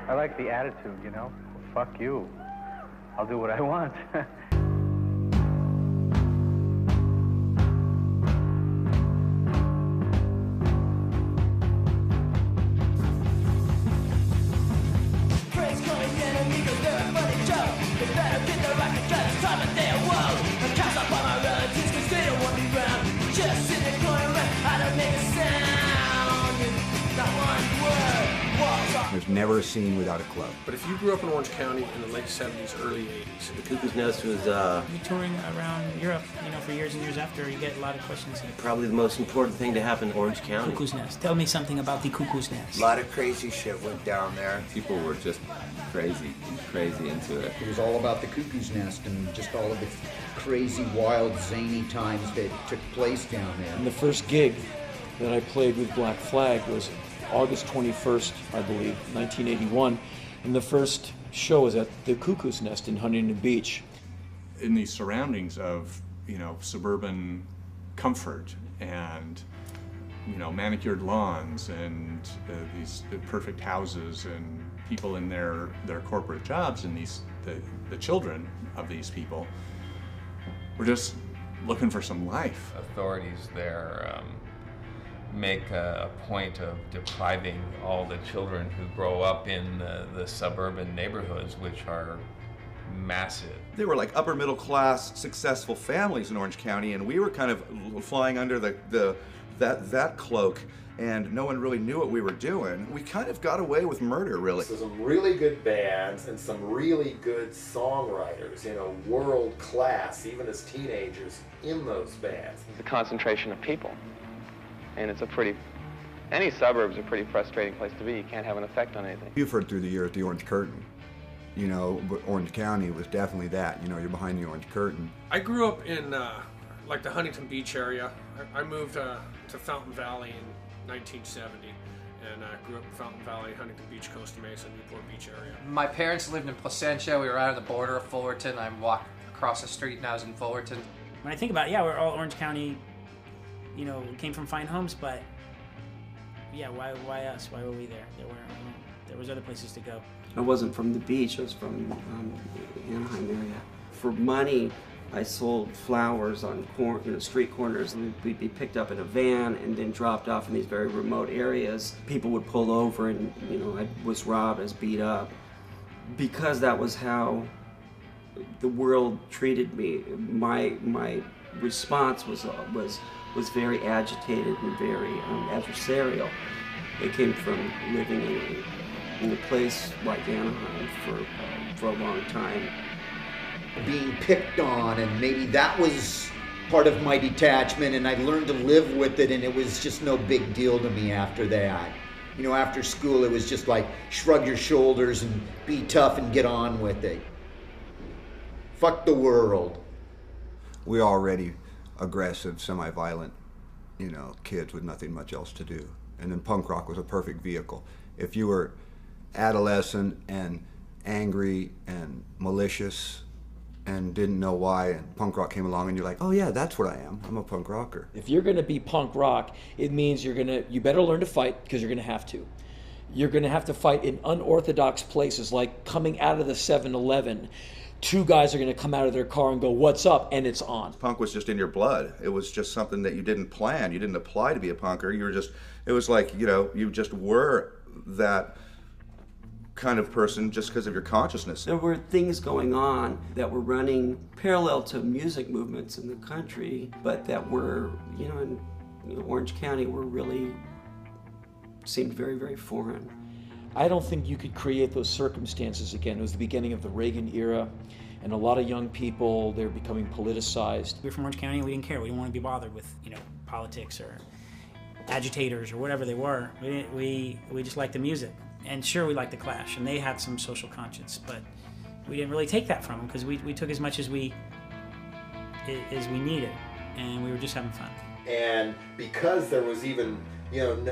I like the attitude, you know? Fuck you. I'll do what I want. There's never a scene without a club. But if you grew up in Orange County in the late 70s, early 80s, the Cuckoo's Nest was touring around Europe, for years and years after. You get a lot of questions. Probably the most important thing to happen in Orange County. Cuckoo's Nest. Tell me something about the Cuckoo's Nest. A lot of crazy shit went down there. People were just crazy into it. It was all about the Cuckoo's Nest and just all of the crazy, wild, zany times that took place down there. And the first gig that I played with Black Flag was August 21st, I believe, 1981. And the first show was at the Cuckoo's Nest in Huntington Beach. In the surroundings of, suburban comfort and, manicured lawns and these perfect houses and people in their corporate jobs, and the children of these people were just looking for some life. Authorities there make a point of depriving all the children who grow up in the suburban neighborhoods, which are massive. They were like upper middle class, successful families in Orange County, and we were kind of flying under that cloak, and no one really knew what we were doing. We kind of got away with murder, really. So some really good bands and some really good songwriters, world class, even as teenagers, in those bands. The concentration of people. And it's any suburb's a pretty frustrating place to be. You can't have an effect on anything. You've heard through the years the Orange Curtain. But Orange County was definitely that. You're behind the Orange Curtain. I grew up in the Huntington Beach area. I moved to Fountain Valley in 1970, and I grew up in Fountain Valley, Huntington Beach, Costa Mesa, Newport Beach area. My parents lived in Placentia. We were right on the border of Fullerton. I walked across the street and I was in Fullerton. When I think about it, yeah, we're all Orange County. We came from fine homes, but yeah, why us? Why were we there? There was other places to go. I wasn't from the beach. I was from Anaheim area. For money, I sold flowers on street corners. We'd be picked up in a van and then dropped off in these very remote areas. People would pull over, and I was robbed, I was beat up, because that was how the world treated me. My response was very agitated and very adversarial. It came from living in a place like Anaheim for a long time. Being picked on, and maybe that was part of my detachment, and I learned to live with it, and it was just no big deal to me after that. After school, it was just like shrug your shoulders and be tough and get on with it. Fuck the world. We're already aggressive, semi-violent, kids with nothing much else to do. And then punk rock was a perfect vehicle. If you were adolescent and angry and malicious and didn't know why, and punk rock came along and you're like, oh yeah, that's what I am. I'm a punk rocker. If you're gonna be punk rock, it means you better learn to fight, because you're gonna have to. You're gonna have to fight in unorthodox places, like coming out of the 7-Eleven. Two guys are going to come out of their car and go, what's up? And it's on. Punk was just in your blood. It was just something that you didn't plan. You didn't apply to be a punker. It was like, you just were that kind of person just because of your consciousness. There were things going on that were running parallel to music movements in the country, but that were, in Orange County seemed very, very foreign. I don't think you could create those circumstances again. It was the beginning of the Reagan era, and a lot of young people, they're becoming politicized. We were from Orange County, and we didn't care. We didn't want to be bothered with, politics or agitators or whatever they were. We just liked the music. And sure, we liked the Clash, and they had some social conscience, but we didn't really take that from them, because we took as much as we needed, and we were just having fun. And because there was even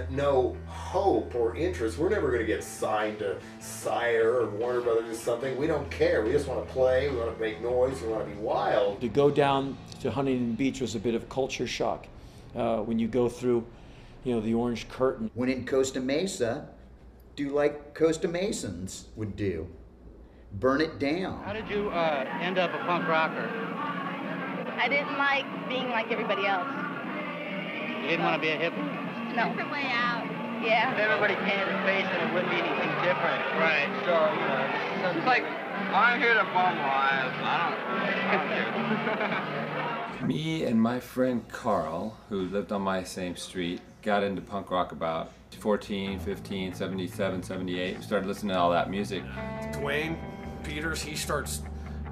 no hope or interest, we're never going to get signed to Sire or Warner Brothers or something. We don't care. We just want to play. We want to make noise. We want to be wild. To go down to Huntington Beach was a bit of a culture shock. When you go through, the Orange Curtain. When in Costa Mesa, do like Costa Mesans would do. Burn it down. How did you end up a punk rocker? I didn't like being like everybody else. You didn't want to be a hippie? No. Different way out. Yeah. If everybody painted a face, then it wouldn't be anything different. Right. So, you know, It's like, I'm here to bum lives. I don't care. Me and my friend Carl, who lived on my same street, got into punk rock about 14, 15, 77, 78. We started listening to all that music. Dwayne Peters, he starts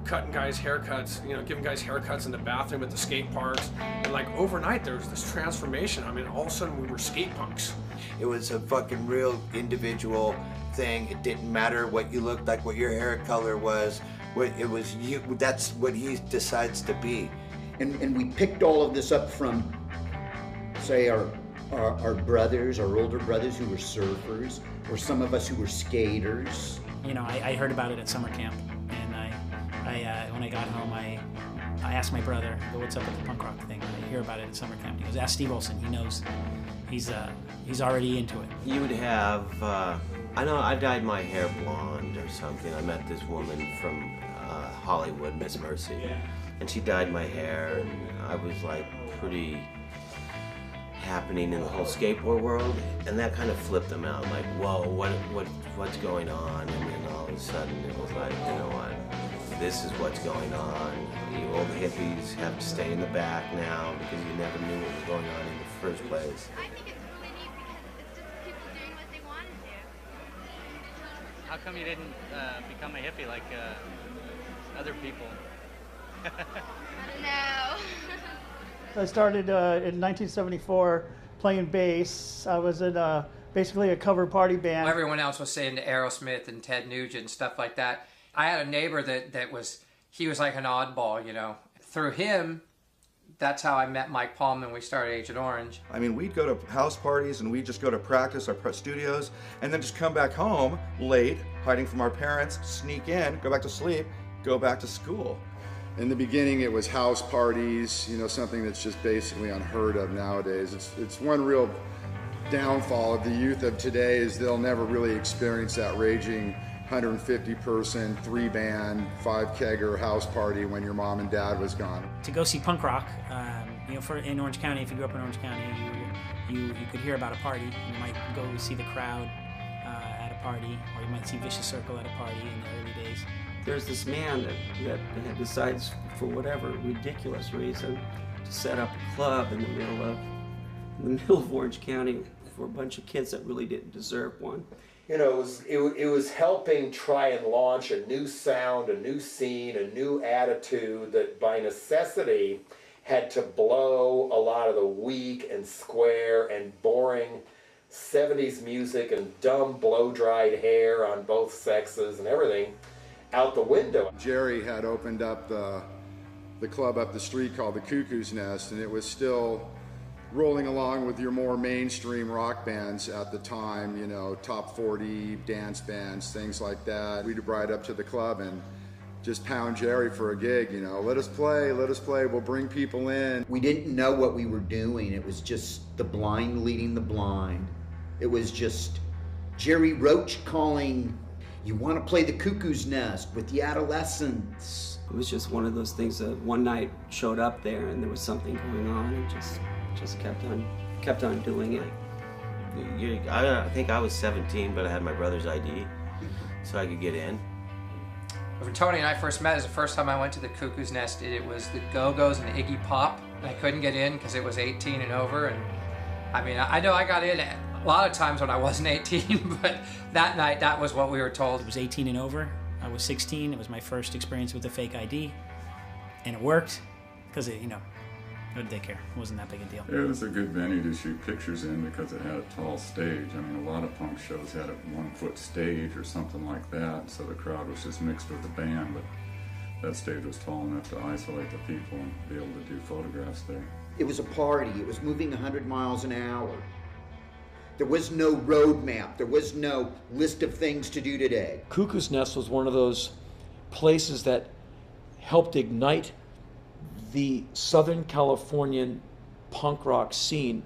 cutting guys' haircuts, you know, giving guys haircuts in the bathroom at the skate parks. And like overnight, there was this transformation. I mean, all of a sudden we were skate punks. It was a fucking real individual thing. It didn't matter what you looked like, what your hair color was. What it was you. That's what he decides to be. And we picked all of this up from, say, our brothers, our older brothers who were surfers, or some of us who were skaters. You know, I heard about it at summer camp, and I when I got home, I asked my brother, "What's up with the punk rock thing?" I hear about it at summer camp. He goes, "Ask Steve Olson. He knows. He's already into it." You would have, I know I dyed my hair blonde or something. I met this woman from Hollywood, Miss Mercy, and she dyed my hair, and I was like pretty happening in the whole skateboard world, and that kind of flipped them out. Like, whoa, what's going on? And then all of a sudden it was like, you know what? This is what's going on. You old hippies have to stay in the back now because you never knew what was going on in the first place. I think it's really neat because it's just people doing what they want to do. how come you didn't become a hippie like other people? I don't know. I started in 1974 playing bass. I was in basically a cover party band. Everyone else was saying to Aerosmith and Ted Nugent and stuff like that. I had a neighbor that was like an oddball, you know. Through him, that's how I met Mike Paulman when we started Agent Orange. I mean, we'd go to house parties and we'd just go to practice our studios and then just come back home late, hiding from our parents, sneak in, go back to sleep, go back to school. In the beginning, it was house parties, you know, something that's just basically unheard of nowadays. It's one real downfall of the youth of today is they'll never really experience that raging 150-person, 3-band, 5-kegger house party when your mom and dad was gone. To go see punk rock, you know, in Orange County, if you grew up in Orange County, you could hear about a party. You might go see the Crowd at a party, or you might see Vicious Circle at a party in the early days. There's this man that decides, for whatever ridiculous reason, to set up a club in the middle of Orange County for a bunch of kids that really didn't deserve one. You know, it was helping try and launch a new sound, a new scene, a new attitude that by necessity had to blow a lot of the weak and square and boring 70s music and dumb blow-dried hair on both sexes and everything out the window. Jerry had opened up the club up the street called the Cuckoo's Nest, and it was still rolling along with your more mainstream rock bands at the time, you know, top 40 dance bands, things like that. We'd ride up to the club and just pound Jerry for a gig, you know, let us play, we'll bring people in. We didn't know what we were doing. It was just the blind leading the blind. It was just Jerry Roach calling, "You want to play the Cuckoo's Nest with the adolescents." It was just one of those things that one night showed up there and there was something going on and just kept on doing it. I think I was 17, but I had my brother's ID, so I could get in. When Tony and I first met, it was the first time I went to the Cuckoo's Nest. It was the Go-Go's and Iggy Pop, and I couldn't get in because it was 18 and over. And I mean, I know I got in a lot of times when I wasn't 18, but that night, that was what we were told. It was 18 and over. I was 16. It was my first experience with a fake ID, and it worked because you know, what did they care? It wasn't that big a deal. It was a good venue to shoot pictures in because it had a tall stage. I mean, a lot of punk shows had a 1-foot stage or something like that, so the crowd was just mixed with the band, but that stage was tall enough to isolate the people and be able to do photographs there. It was a party. It was moving 100 miles an hour. There was no road map. There was no list of things to do today. Cuckoo's Nest was one of those places that helped ignite the Southern Californian punk rock scene,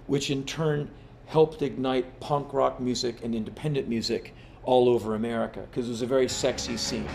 which in turn helped ignite punk rock music and independent music all over America, because it was a very sexy scene.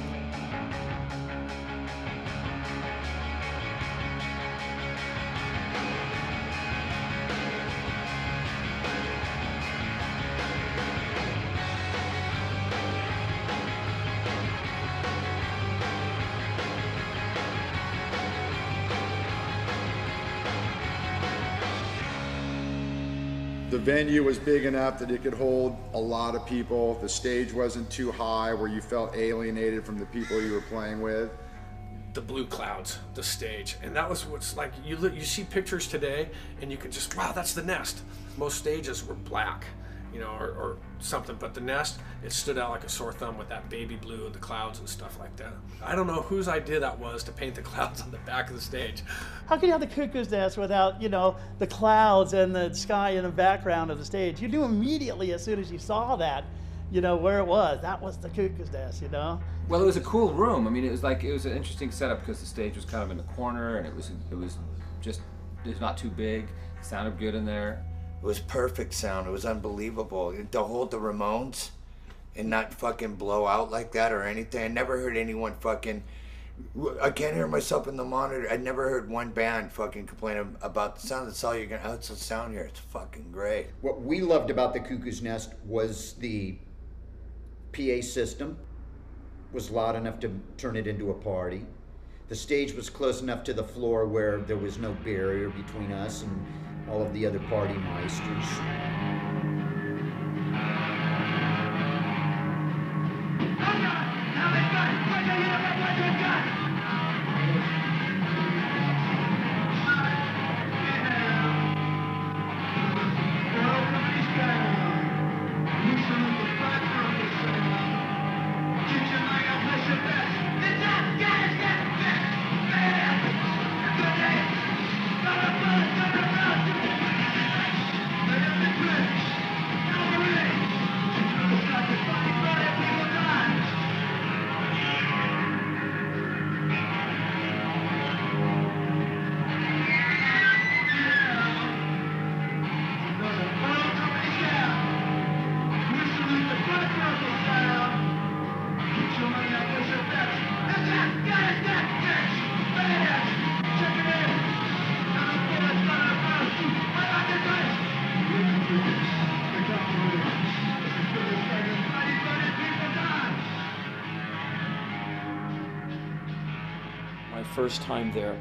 The venue was big enough that it could hold a lot of people. The stage wasn't too high where you felt alienated from the people you were playing with. The blue clouds, the stage, and that was what's like, you see pictures today and you can just, wow, that's the Nest. Most stages were black, you know, or something, but the Nest, it stood out like a sore thumb with that baby blue and the clouds and stuff like that. I don't know whose idea that was to paint the clouds on the back of the stage. How can you have the Cuckoo's Nest without, you know, the clouds and the sky in the background of the stage? You knew immediately as soon as you saw that, you know, where it was. That was the Cuckoo's Nest, you know? Well, it was a cool room. I mean, it was an interesting setup because the stage was kind of in the corner, and it was not too big. It sounded good in there. It was perfect sound. It was unbelievable. To hold the Ramones and not fucking blow out like that or anything. I never heard anyone fucking, I can't hear myself in the monitor. I never heard one band fucking complain about the sound. That's all you're gonna, it's the sound here. It's fucking great. What we loved about the Cuckoo's Nest was the PA system was loud enough to turn it into a party. The stage was close enough to the floor where there was no barrier between us and all of the other party meisters. First time there,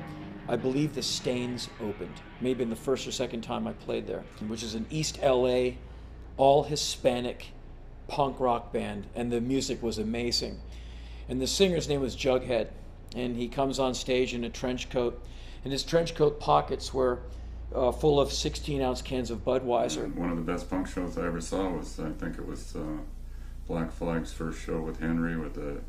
I believe the Stains opened, maybe in the first or second time I played there, which is an East LA, all Hispanic punk rock band, and the music was amazing. And the singer's name was Jughead, and he comes on stage in a trench coat, and his trench coat pockets were full of 16-ounce cans of Budweiser. One of the best punk shows I ever saw was, I think it was Black Flag's first show with Henry, with the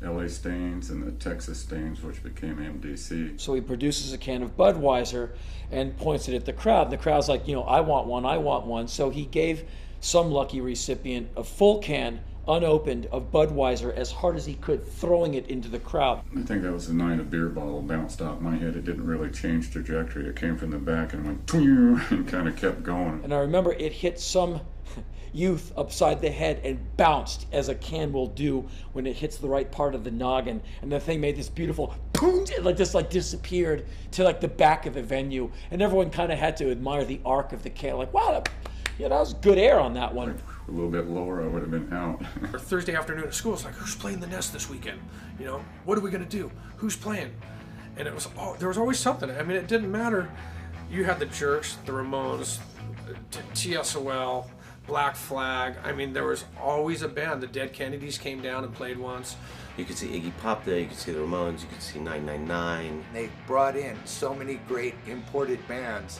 LA Stains and the Texas Stains, which became MDC. So he produces a can of Budweiser and points it at the crowd. And the crowd's like, you know, I want one, I want one. So he gave some lucky recipient a full can, unopened, of Budweiser as hard as he could, throwing it into the crowd. I think that was the night a beer bottle bounced off my head. It didn't really change trajectory. It came from the back and went and kind of kept going. And I remember it hit some youth upside the head and bounced, as a can will do when it hits the right part of the noggin, and the thing made this beautiful boom, it just disappeared to like the back of the venue, and everyone kind of had to admire the arc of the can, like, wow, that was good air on that one. A little bit lower, I would have been out. Thursday afternoon at school, it's like, who's playing the Nest this weekend? You know, what are we gonna do? Who's playing? And it was, there was always something. I mean, it didn't matter. You had the Jerks, the Ramones, T.S.O.L, Black Flag. I mean, there was always a band. The Dead Kennedys came down and played once. You could see Iggy Pop there, you could see the Ramones, you could see 999. They brought in so many great imported bands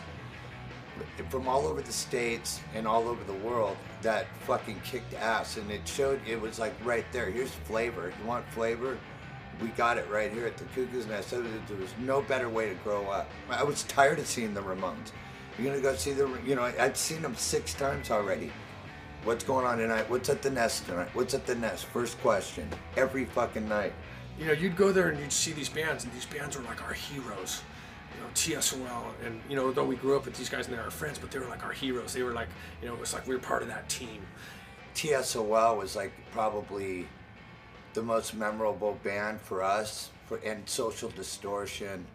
from all over the States and all over the world that fucking kicked ass, and it showed, it was like right there. Here's flavor. You want flavor? We got it right here at the Cuckoo's Nest. There was no better way to grow up. I was tired of seeing the Ramones. You're gonna go see I'd seen them 6 times already. What's going on tonight? What's at the Nest tonight? What's at the Nest? First question, every fucking night. You know, you'd go there and you'd see these bands, and these bands were like our heroes. You know, T.S.O.L. and though we grew up with these guys and they're our friends, but they were like our heroes. They were like, it was like we were part of that team. T.S.O.L. was like probably the most memorable band for us, and Social Distortion,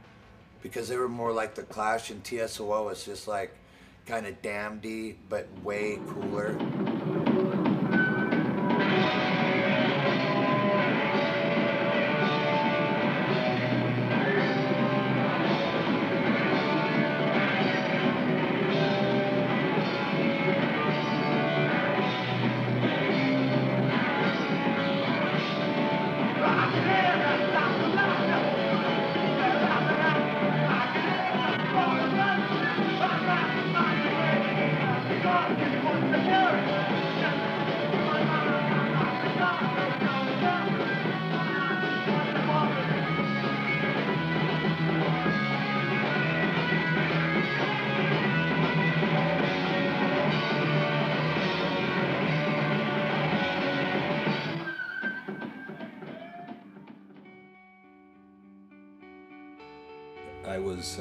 because they were more like the Clash, and T.S.O.L. was just like kind of damnedy, but way cooler. I was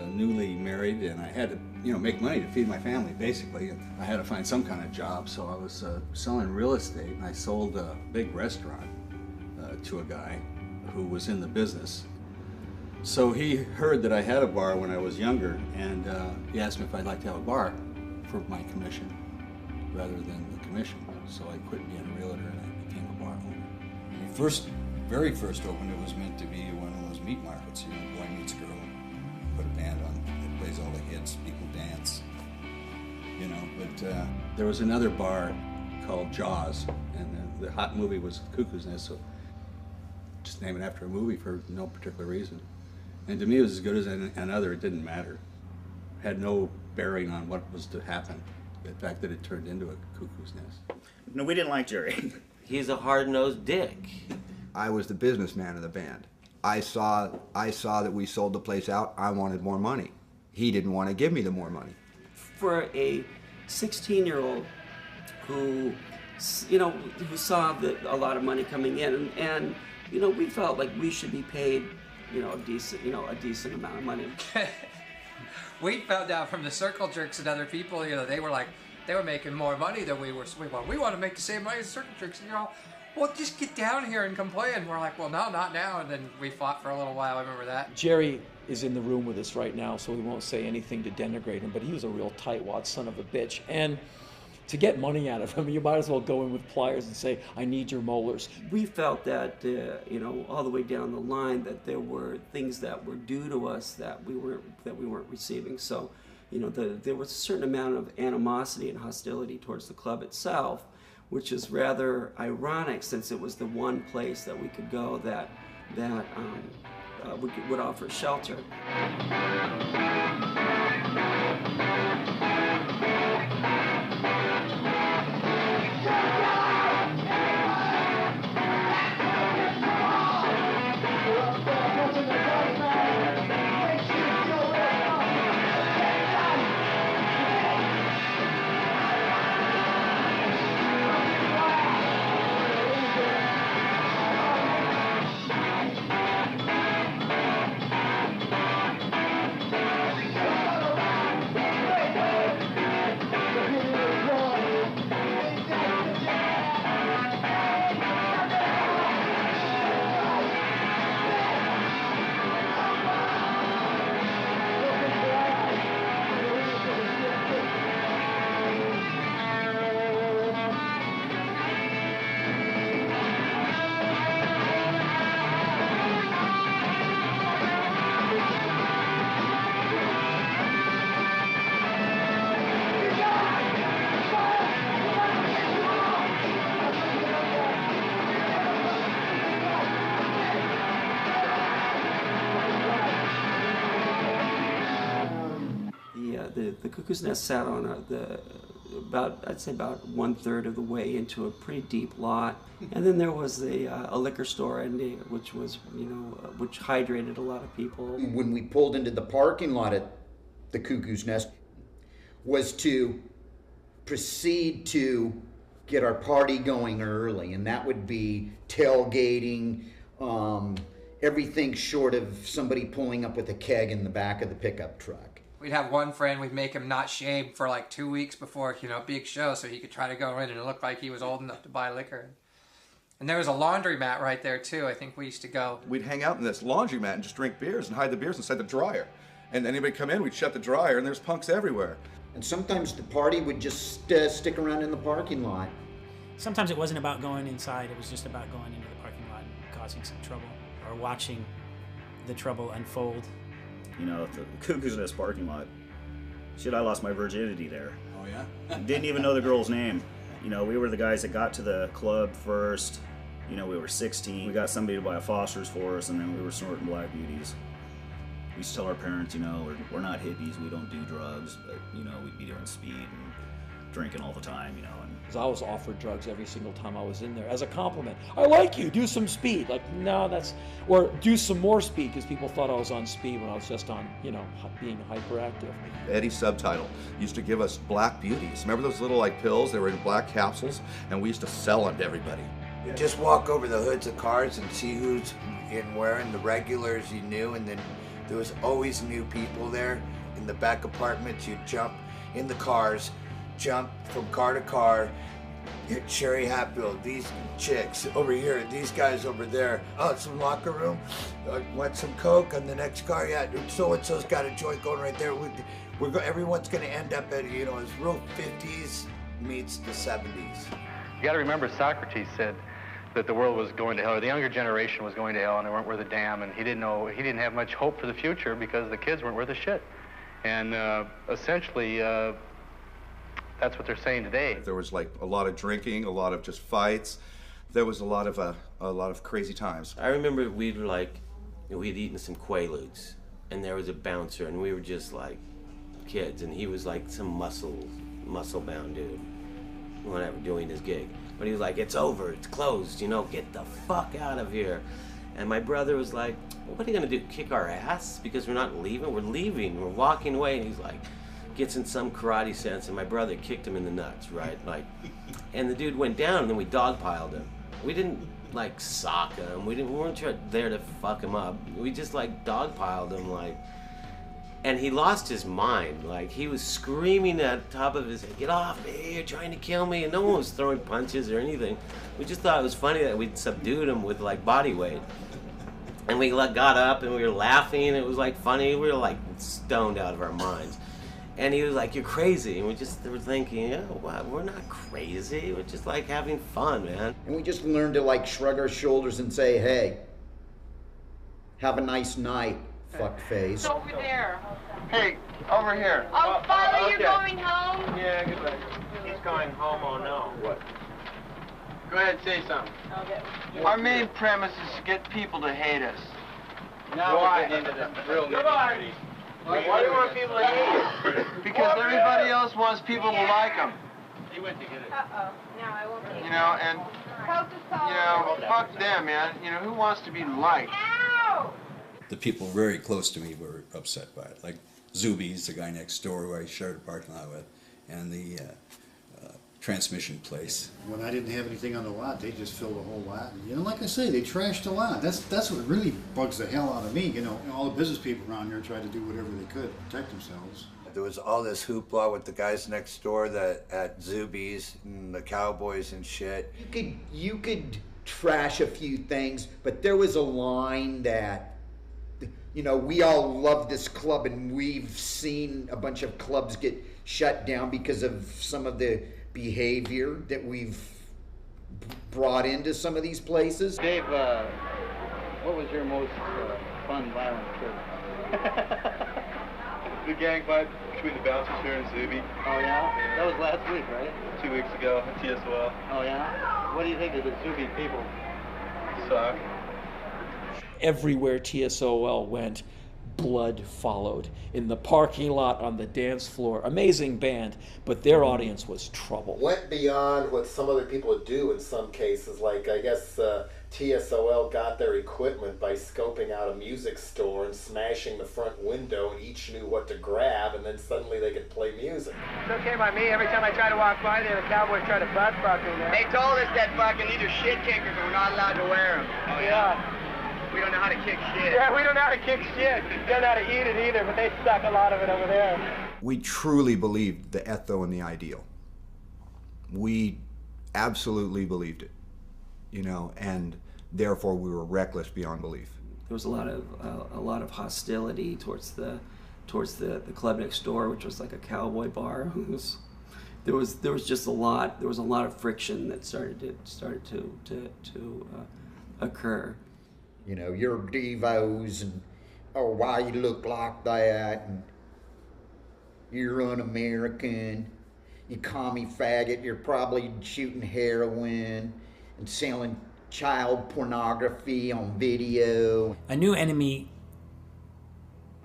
newly married, and I had to, make money to feed my family, basically. And I had to find some kind of job, so I was selling real estate, and I sold a big restaurant to a guy who was in the business. So he heard that I had a bar when I was younger, and he asked me if I'd like to have a bar for my commission rather than the commission. So I quit being a realtor and I became a bar owner. When we very first opened, it was meant to be one of those meat markets, boy meets girl, put a band on that plays all the hits, people dance, but there was another bar called Jaws, and the hot movie was Cuckoo's Nest, so just name it after a movie for no particular reason. And to me, it was as good as another. It didn't matter. It had no bearing on what was to happen. The fact that it turned into a Cuckoo's Nest. No, we didn't like Jerry. He's a hard-nosed dick. I was the businessman of the band. I saw that we sold the place out. I wanted more money. He didn't want to give me the more money. For a 16-year-old who saw a lot of money coming in, and we felt like we should be paid, a decent amount of money. We found out from the circle jerks and other people, they were making more money than we were. So we want to make the same money as circle jerks. And well, just get down here and complain. And we're like, well, no, not now. And then we fought for a little while. I remember that. Jerry is in the room with us right now, so we won't say anything to denigrate him, but he was a real tightwad son of a bitch. And to get money out of him, you might as well go in with pliers and say, I need your molars. We felt that, all the way down the line, that there were things that were due to us that we weren't receiving. So, there was a certain amount of animosity and hostility towards the club itself, which is rather ironic, since it was the one place that we could go that would offer shelter. The Cuckoo's Nest sat on about 1/3 of the way into a pretty deep lot, and then there was a liquor store, which was which hydrated a lot of people. When we pulled into the parking lot at the Cuckoo's Nest, was to proceed to get our party going early, and that would be tailgating, everything short of somebody pulling up with a keg in the back of the pickup truck. We'd have one friend, we'd make him not shave for like 2 weeks before, a big show so he could try to go in and look like he was old enough to buy liquor. And there was a laundromat right there too. I think we used to go. We'd hang out in this laundromat and just drink beers and hide the beers inside the dryer. And anybody come in, we'd shut the dryer and there's punks everywhere. And sometimes the party would just stick around in the parking lot. Sometimes it wasn't about going inside, it was just about going into the parking lot and causing some trouble, or watching the trouble unfold. The Cuckoo's Nest parking lot. Shit, I lost my virginity there. Oh yeah? Didn't even know the girl's name. We were the guys that got to the club first. We were 16. We got somebody to buy a Foster's for us, and then we were snorting Black Beauties. We used to tell our parents, we're not hippies, we don't do drugs, but, we'd be doing speed and drinking all the time, and... Because I was offered drugs every single time I was in there as a compliment. I like you, do some speed. Like, no, or do some more speed, because people thought I was on speed when I was just on, being hyperactive. Eddie Subtitle used to give us Black Beauties. Remember those little pills? They were in black capsules, and we used to sell them to everybody. You just walk over the hoods of cars and see who's in wearing the regulars you knew, and then there was always new people there. In the back apartments, you'd jump in the cars, jump from car to car, hit Sherry Hatfield, these chicks over here, these guys over there. Oh, some locker room, want some Coke on the next car? Yeah, so-and-so's got a joint going right there. Everyone's gonna end up at, it's real 50s meets the 70s. You gotta remember Socrates said that the world was going to hell, or the younger generation was going to hell, and they weren't worth a damn, and he didn't have much hope for the future because the kids weren't worth a shit. And essentially, that's what they're saying today. There was a lot of drinking, a lot of just fights. There was a lot of crazy times. I remember we'd eaten some Quaaludes, and there was a bouncer, and we were just like kids, and he was like some muscle-bound dude, whatever, doing his gig. But he was like, it's over, it's closed, get the fuck out of here. And my brother was like, well, what are you gonna do, kick our ass because we're not leaving? We're leaving, we're walking away. And he's like, gets in some karate sense, and my brother kicked him in the nuts, right? And the dude went down, and then we dogpiled him. We didn't sock him. We weren't there to fuck him up. We just dogpiled him, and he lost his mind. He was screaming at the top of his head, get off me, you're trying to kill me. And no one was throwing punches or anything. We just thought it was funny that we'd subdued him with body weight. And we got up and we were laughing. It was funny. We were stoned out of our minds. And he was like, you're crazy. And we just were thinking, we're not crazy. We're just having fun, man. And we just learned to shrug our shoulders and say, hey, have a nice night, fuckface. Over there. Hey, over here. Oh, Father, okay. you're going home? Yeah, goodbye. He's going home, oh no. What? Go ahead, say something. Okay. Our main premise is to get people to hate us. Now we're getting into the real nitty-gritty. Why do you want people to hate you? Because everybody else wants people to like them. He went to get it. Uh-oh. No, I won't get it. And, fuck them, man. Who wants to be liked? Ow! The people very close to me were upset by it, like Zuby's, the guy next door who I shared a parking lot with, and the transmission place. When I didn't have anything on the lot, they just filled the whole lot. Like I say, they trashed the lot. That's what really bugs the hell out of me. All the business people around here tried to do whatever they could to protect themselves. There was all this hoopla with the guys next door at Zuby's and the Cowboys and shit. You could trash a few things, but there was a line that, we all love this club, and we've seen a bunch of clubs get shut down because of some of the behavior that we've brought into some of these places. Dave, what was your most fun, violent trip? The gang fight between the bouncers here in Zuby. Oh, yeah? That was last week, right? 2 weeks ago at T.S.O.L. Oh, yeah? What do you think of the Zuby people? Suck. Everywhere T.S.O.L. went, blood followed. In the parking lot, on the dance floor. Amazing band, but their audience was trouble. Went beyond what some other people would do in some cases. I guess T.S.O.L. got their equipment by scoping out a music store and smashing the front window, and each knew what to grab, and then suddenly they could play music. It's okay by me. Every time I try to walk by there, the Cowboys try to butt-fuck me there. They told us that fucking these are shit kickers and we're not allowed to wear them. Oh, yeah? We don't know how to kick shit. Yeah, we don't know how to kick shit. Don't know how to eat it either, but they suck a lot of it over there. We truly believed the etho and the ideal. We absolutely believed it, you know, and therefore we were reckless beyond belief. There was a lot of hostility towards the club next door, which was like a cowboy bar. There was just a lot. There was a lot of friction that started to occur. You know, you're devos, and oh, why you look like that, and you're un-American. You commie faggot. You're probably shooting heroin and selling child pornography on video. A new enemy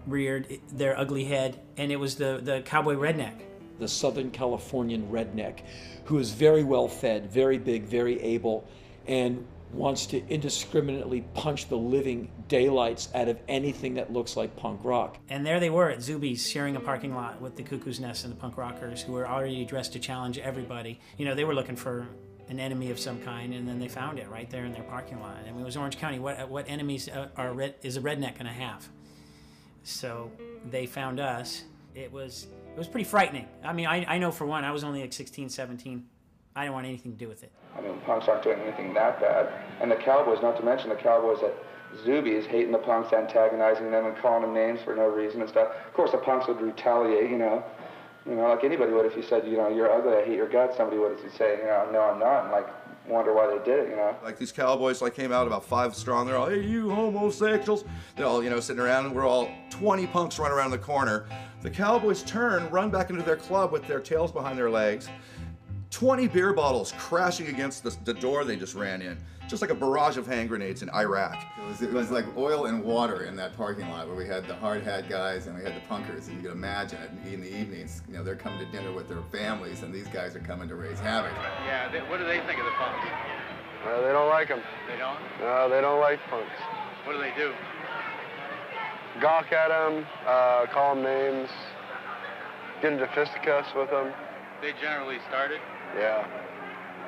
reared their ugly head, and it was the cowboy redneck. The Southern Californian redneck, who is very well fed, very big, very able, and wants to indiscriminately punch the living daylights out of anything that looks like punk rock. And there they were at Zuby's, sharing a parking lot with the Cuckoo's Nest and the punk rockers, who were already dressed to challenge everybody. You know, they were looking for an enemy of some kind, and then they found it right there in their parking lot. I mean, it was Orange County. What enemies is a redneck going to have? So they found us. It was pretty frightening. I mean, I know for one, I was only like 16, 17. I didn't want anything to do with it. I mean, punks aren't doing anything that bad. And the cowboys, not to mention the cowboys at Zuby's, hating the punks, antagonizing them and calling them names for no reason and stuff. Of course, the punks would retaliate, you know, like anybody would if you said, you know, you're ugly, I hate your guts. Somebody would say, you know, no, I'm not, and like wonder why they did it, you know. Like these cowboys like came out about 5 strong. They're all, hey, you homosexuals. They're all, you know, sitting around, and we're all 20 punks running around the corner. The cowboys turn, run back into their club with their tails behind their legs. 20 beer bottles crashing against the door they just ran in. Just like a barrage of hand grenades in Iraq. It was like oil and water in that parking lot where we had the hard hat guys and we had the punkers. And you can imagine it in the evenings, you know, they're coming to dinner with their families and these guys are coming to raise havoc. Yeah, what do they think of the punks? They don't like them. They don't? No, they don't like punks. What do they do? Gawk at them, call them names, get into fisticuffs with them. They generally started? Yeah.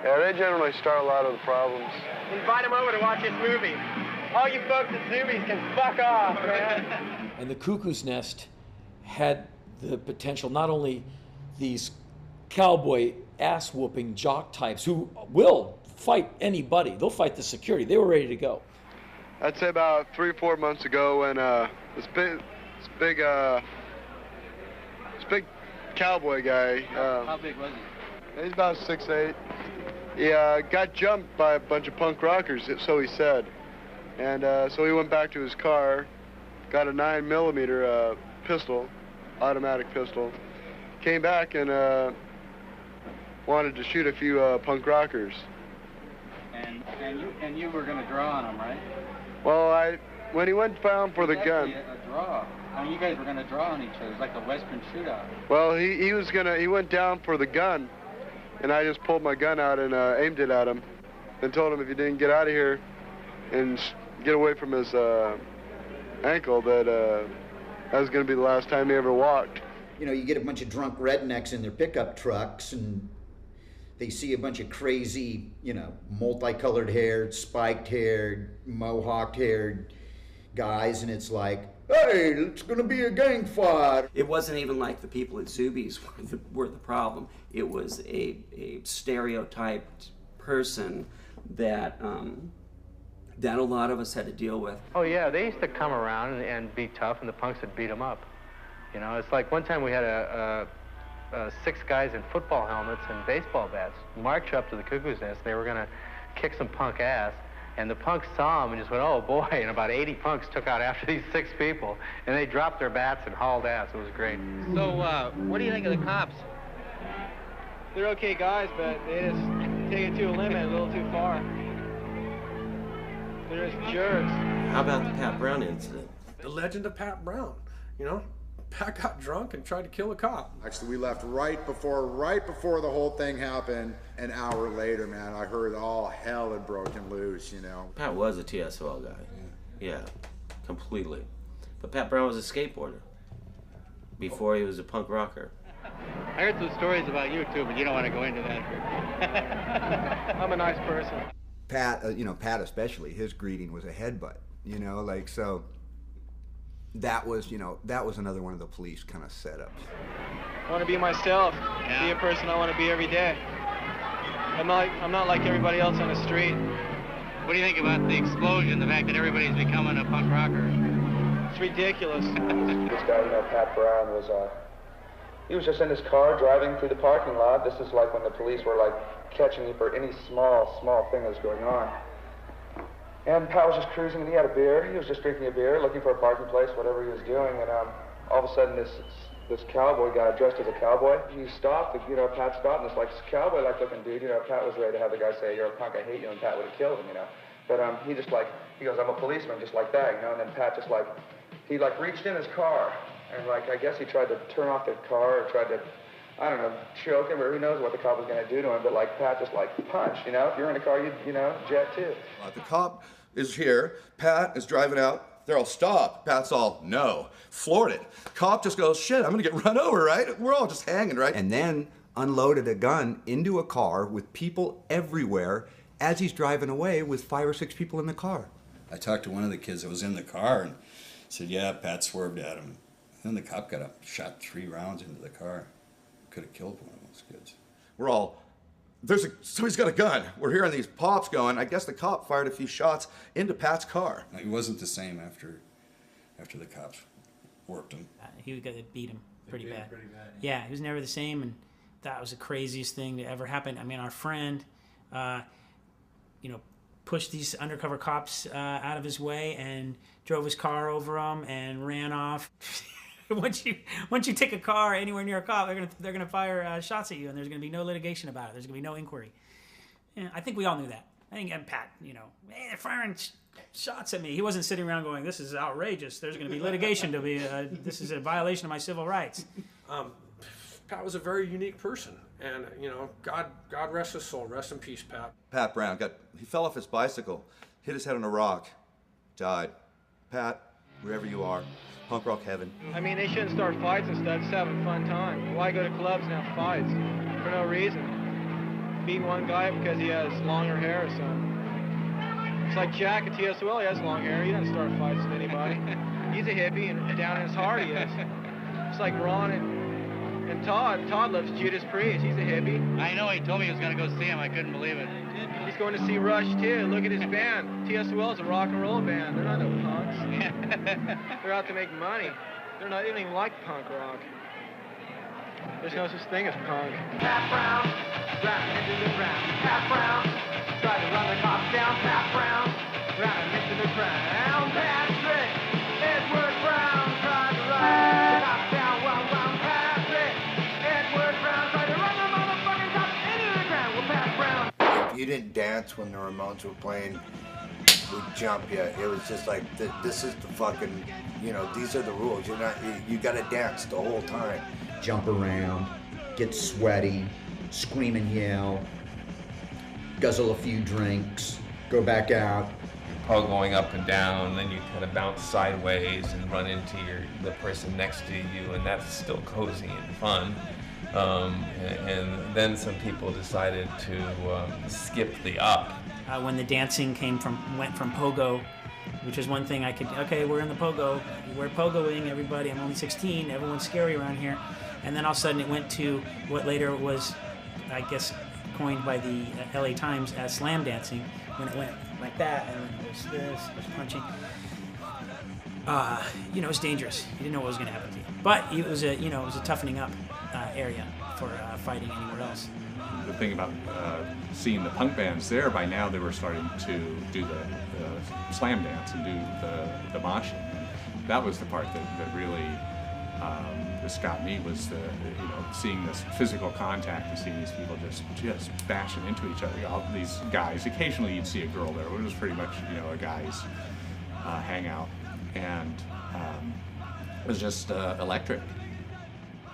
Yeah, they generally start a lot of the problems. Invite them over to watch this movie. All you folks at Zuby's can fuck off, man. And the Cuckoo's Nest had the potential, not only these cowboy ass-whooping jock types who will fight anybody, they'll fight the security. They were ready to go. I'd say about 3 or 4 months ago when this big cowboy guy. How big was he? He's about 6'8". He got jumped by a bunch of punk rockers, so he said. And so he went back to his car, got a 9mm pistol, automatic pistol, came back and wanted to shoot a few punk rockers. And you were going to draw on him, right? Well, when he went down for the gun. A draw. I mean, you guys were going to draw on each other. It was like a Western shootout. Well, he went down for the gun, and I just pulled my gun out and aimed it at him, and told him if he didn't get out of here and get away from his ankle, that that was going to be the last time he ever walked. You know, you get a bunch of drunk rednecks in their pickup trucks, and they see a bunch of crazy, you know, multicolored haired, spiked haired, mohawked haired guys, and it's like, hey, it's gonna be a gang fight. It wasn't even like the people at Zuby's were the problem. It was a stereotyped person that that a lot of us had to deal with. Oh yeah, they used to come around and be tough, and the punks would beat them up. You know, it's like one time we had 6 guys in football helmets and baseball bats march up to the Cuckoo's Nest. They were gonna kick some punk ass. And the punks saw them and just went, oh boy, and about 80 punks took out after these 6 people, and they dropped their bats and hauled ass. It was great. So, what do you think of the cops? They're okay guys, but they just take it to a limit a little too far. They're just jerks. How about the Pat Brown incident? The legend of Pat Brown, you know? Pat got drunk and tried to kill a cop. Actually, we left right before the whole thing happened. An hour later, man, I heard all hell had broken loose, you know. Pat was a T.S.O.L guy. Yeah, completely. But Pat Brown was a skateboarder before he was a punk rocker. I heard some stories about you too, but you don't want to go into that. I'm a nice person. Pat, Pat especially, his greeting was a headbutt. You know, like, so that was, you know, that was another one of the police kind of setups. I want to be myself, be a person I want to be every day. I'm not like everybody else on the street. What do you think about the explosion, the fact that everybody's becoming a punk rocker? It's ridiculous. This guy, you know, Pat Brown, he was just in his car driving through the parking lot. This is like when the police were like catching you for any small thing that was going on. And Pat was just cruising, and he had a beer. He was just drinking a beer, looking for a parking place, whatever he was doing. And all of a sudden, this cowboy guy dressed as a cowboy, he stopped. You know, Pat stopped, and it's like this cowboy-like looking dude. You know, Pat was ready to have the guy say, "You're a punk, I hate you," and Pat would have killed him. You know, but he just like, he goes, "I'm a policeman," just like that. You know, and then Pat just like, he like reached in his car, and like I guess he tried to turn off the car, or tried to, I don't know, choke him, or who knows what the cop was going to do to him. But like Pat just like punched. You know, if you're in a car, you know, jet too. The cop is here. Pat is driving out. They're all, "Stop." Pat's all, "No." Floored it. Cop just goes, "Shit, I'm gonna get run over, right?" We're all just hanging, right? And then unloaded a gun into a car with people everywhere as he's driving away with 5 or 6 people in the car. I talked to one of the kids that was in the car and said, "Yeah, Pat swerved at him." Then the cop got up, shot 3 rounds into the car. Could have killed one of those kids. We're all, somebody's got a gun. We're hearing these pops going. I guess the cop fired a few shots into Pat's car. He wasn't the same after the cops worked him. He beat him pretty bad. Yeah, he was never the same, and that was the craziest thing to ever happen. I mean, our friend, you know, pushed these undercover cops out of his way and drove his car over them and ran off. Once you take a car anywhere near a cop, they're gonna fire shots at you, and there's gonna be no litigation about it. There's gonna be no inquiry. Yeah, I think we all knew that. I think Pat, you know, "Hey, they're firing shots at me." He wasn't sitting around going, "This is outrageous. There's going to be litigation to be. This is a violation of my civil rights." Pat was a very unique person, and you know, God rest his soul. Rest in peace, Pat. Pat Brown he fell off his bicycle, hit his head on a rock, died. Pat, wherever you are, punk rock heaven. I mean, they shouldn't start fights instead, just having a fun time. Why go to clubs and have fights for no reason? Beat one guy because he has longer hair or something. It's like Jack at T.S.O.L, he has long hair. He doesn't start fights with anybody. He's a hippie, and down in his heart he is. It's like Ron and Todd. Todd loves Judas Priest. He's a hippie. I know, he told me he was going to go see him. I couldn't believe it. He's going to see Rush, too. Look at his band. T.S.O.L is a rock and roll band. They're not no punks. They're out to make money. They don't even like punk rock. There's no such thing as punk. Pat Brown, driving into the ground. Pat Brown, tried to run the cops down. Pat Brown, running into the ground. Patrick, Edward Brown, tried to run the cops down. Patrick, Edward Brown, tried to run the motherfucking cops into the ground. Well, Pat Brown. If you didn't dance when the Ramones were playing, we'd jump you. It was just like, this is the fucking, you know, these are the rules. You gotta dance the whole time. Jump around, get sweaty, scream and yell, guzzle a few drinks, go back out. All going up and down, then you kind of bounce sideways and run into the person next to you, and that's still cozy and fun. And then some people decided to skip the up. When the dancing went from pogo, which is one thing okay, we're in the pogo, we're pogoing, everybody, I'm only 16, everyone's scary around here. And then all of a sudden it went to what later was, I guess, coined by the LA Times as slam dancing, when it went like that, and it was this, it was punching. You know, it was dangerous. You didn't know what was going to happen to you. But it was a toughening up area for fighting anywhere else. The thing about seeing the punk bands there, by now they were starting to do the slam dance and do the moshing. That was the part that really just got me, was seeing this physical contact and seeing these people just bashing into each other. All these guys. Occasionally you'd see a girl there. It was pretty much a guy's hangout, and it was just electric.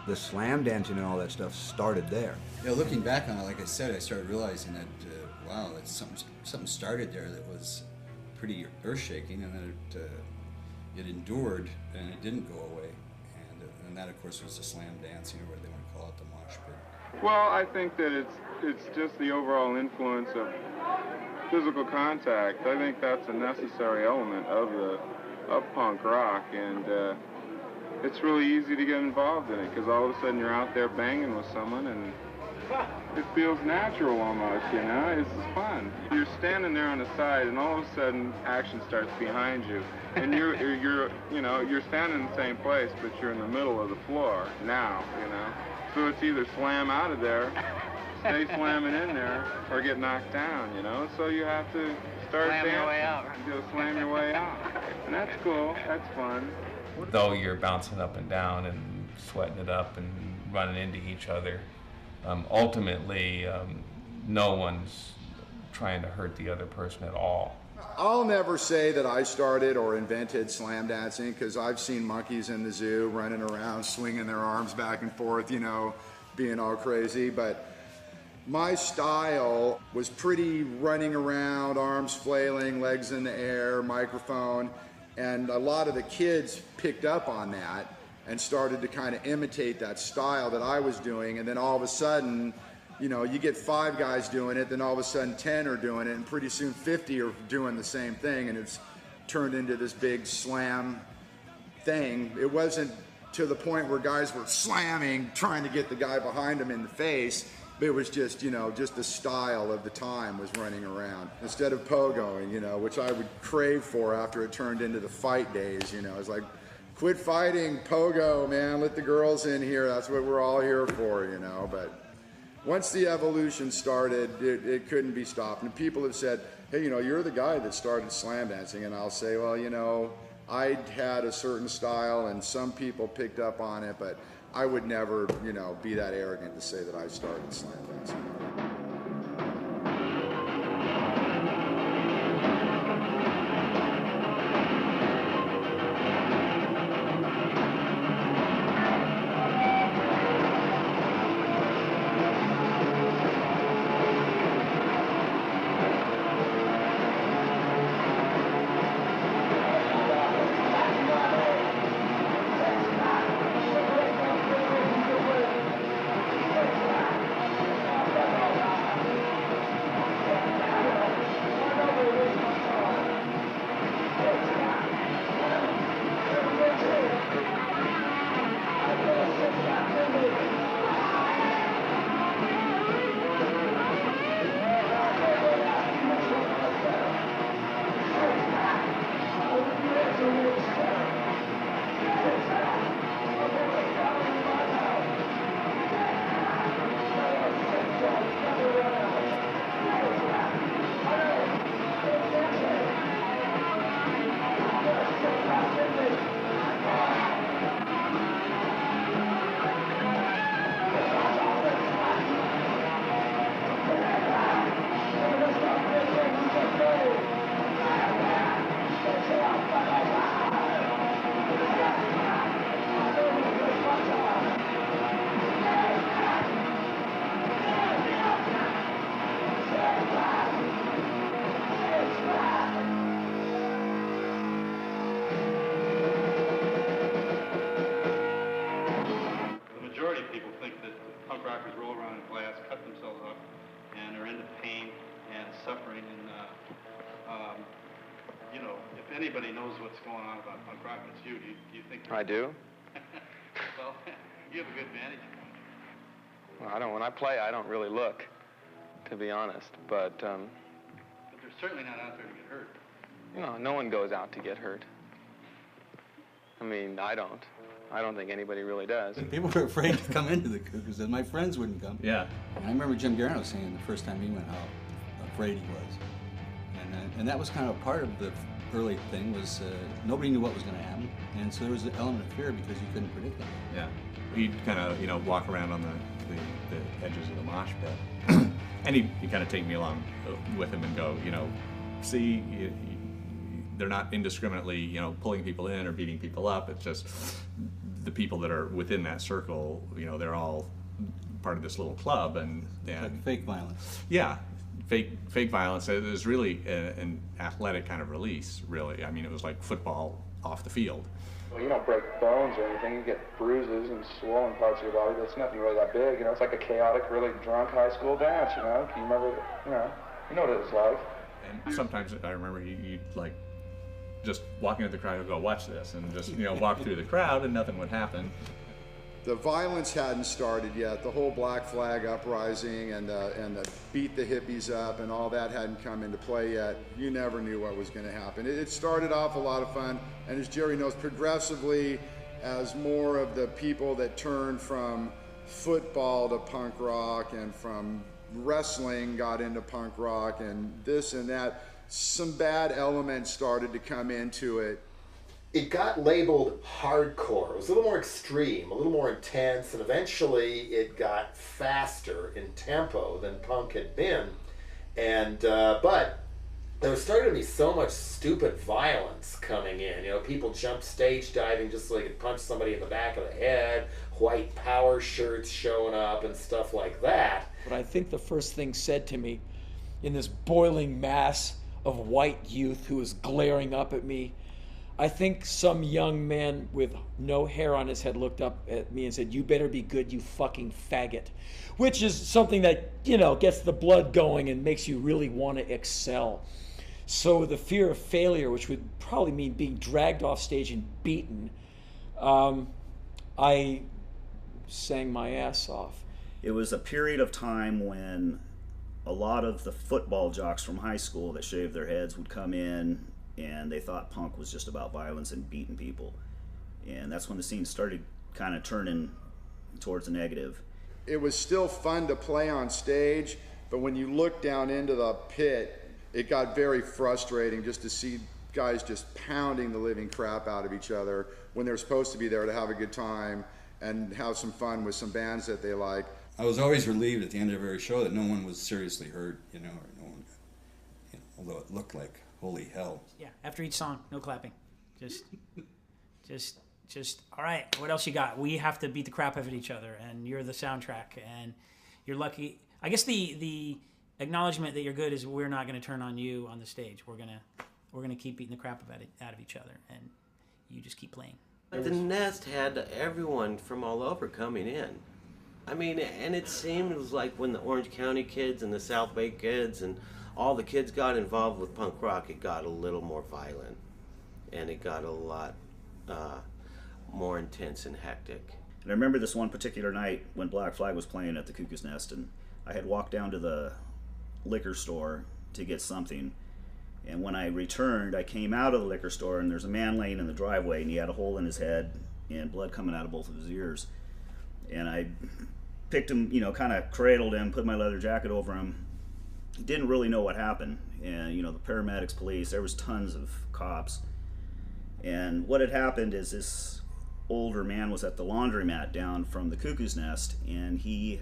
The slam dancing and all that stuff started there. Looking back on it, like I said, I started realizing that wow, that something started there that was pretty earth-shaking, and then it endured and it didn't go away. And that, of course, was the slam dancing, or what they want to call it, the mosh pit. Well, I think that it's just the overall influence physical contact. I think that's a necessary element of punk rock, and it's really easy to get involved in it because all of a sudden you're out there banging with someone and it feels natural almost, you know? It's fun. You're standing there on the side and all of a sudden action starts behind you, and you're standing in the same place, but you're in the middle of the floor now, you know? So it's either slam out of there, stay slamming in there, or get knocked down, you know? So you have to start dancing. Your way out. You gotta slam your way out. And that's cool, that's fun. Though you're bouncing up and down and sweating it up and running into each other, ultimately, no one's trying to hurt the other person at all. I'll never say that I started or invented slam dancing, because I've seen monkeys in the zoo running around, swinging their arms back and forth, you know, being all crazy. But my style was pretty running around, arms flailing, legs in the air, microphone. And a lot of the kids picked up on that and started to kind of imitate that style that I was doing. And then all of a sudden, you know, you get 5 guys doing it, then all of a sudden 10 are doing it, and pretty soon 50 are doing the same thing, and it's turned into this big slam thing. It wasn't to the point where guys were slamming, trying to get the guy behind them in the face. It was just, you know, just the style of the time was running around. Instead of pogoing, you know, which I would crave for after it turned into the fight days, you know. It's like, quit fighting, pogo, man, let the girls in here, that's what we're all here for, you know. But once the evolution started, it couldn't be stopped. And people have said, hey, you know, you're the guy that started slam dancing. And I'll say, well, you know, I had a certain style and some people picked up on it, but I would never, you know, be that arrogant to say that I started slam dancing. Anybody knows what's going on about punk rock, it's you. Do you think? I do. Well, you have a good vantage point. Well, when I play, I don't really look, to be honest. But they're certainly not out there to get hurt. You know, no one goes out to get hurt. I mean, I don't. I don't think anybody really does. People were afraid to come into the Cuckoos, and my friends wouldn't come. Yeah. And I remember Jim Garano saying the first time he went how afraid he was. And that was kind of part of the early thing was nobody knew what was going to happen, and so there was an element of fear because you couldn't predict it. Yeah, he'd kind of walk around on the edges of the mosh pit, and he'd kind of take me along with him and go, see, they're not indiscriminately pulling people in or beating people up. It's just the people that are within that circle. They're all part of this little club, and like fake violence. Yeah. Fake violence. It was really an athletic kind of release, really. I mean, it was like football off the field. Well, you don't break bones or anything. You get bruises and swollen parts of your body. That's nothing really that big. It's like a chaotic, really drunk high school dance, Do you remember, you know what it was like. And sometimes I remember you'd like just walk into the crowd and go, watch this, and just, you know, walk through the crowd and nothing would happen. The violence hadn't started yet. The whole Black Flag uprising and the beat the hippies up and all that hadn't come into play yet. You never knew what was going to happen. It started off a lot of fun, and as Jerry knows, progressively, as more of the people that turned from football to punk rock and from wrestling got into punk rock and this and that, some bad elements started to come into it. It got labeled hardcore. It was a little more extreme, a little more intense, and eventually it got faster in tempo than punk had been. And but there was starting to be so much stupid violence coming in. You know, people jumped stage diving just so they could punch somebody in the back of the head, white power shirts showing up and stuff like that. But I think the first thing said to me in this boiling mass of white youth who was glaring up at me, I think some young man with no hair on his head looked up at me and said, "You better be good, you fucking faggot," which is something that, you know, gets the blood going and makes you really want to excel. So the fear of failure, which would probably mean being dragged off stage and beaten, I sang my ass off. It was a period of time when a lot of the football jocks from high school that shaved their heads would come in, and they thought punk was just about violence and beating people. And that's when the scene started kind of turning towards the negative. It was still fun to play on stage, but when you look down into the pit, it got very frustrating just to see guys just pounding the living crap out of each other when they're supposed to be there to have a good time and have some fun with some bands that they like. I was always relieved at the end of every show that no one was seriously hurt, you know, or no one, you know, although it looked like holy hell. Yeah, after each song, no clapping. Just, all right, what else you got? We have to beat the crap out of each other, and you're the soundtrack, and you're lucky. I guess the acknowledgement that you're good is we're not going to turn on you on the stage. We're gonna keep beating the crap out of each other, and you just keep playing. The Nest had everyone from all over coming in. I mean, and it seems like when the Orange County kids and the South Bay kids and all the kids got involved with punk rock, it got a little more violent, and it got a lot more intense and hectic. And I remember this one particular night when Black Flag was playing at the Cuckoo's Nest, and I had walked down to the liquor store to get something, and when I returned, I came out of the liquor store, and there's a man laying in the driveway, and he had a hole in his head and blood coming out of both of his ears. And I picked him, you know, kind of cradled him, put my leather jacket over him. He didn't really know what happened. And, you know, the paramedics, police, there was tons of cops. And what had happened is this older man was at the laundromat down from the Cuckoo's Nest, and he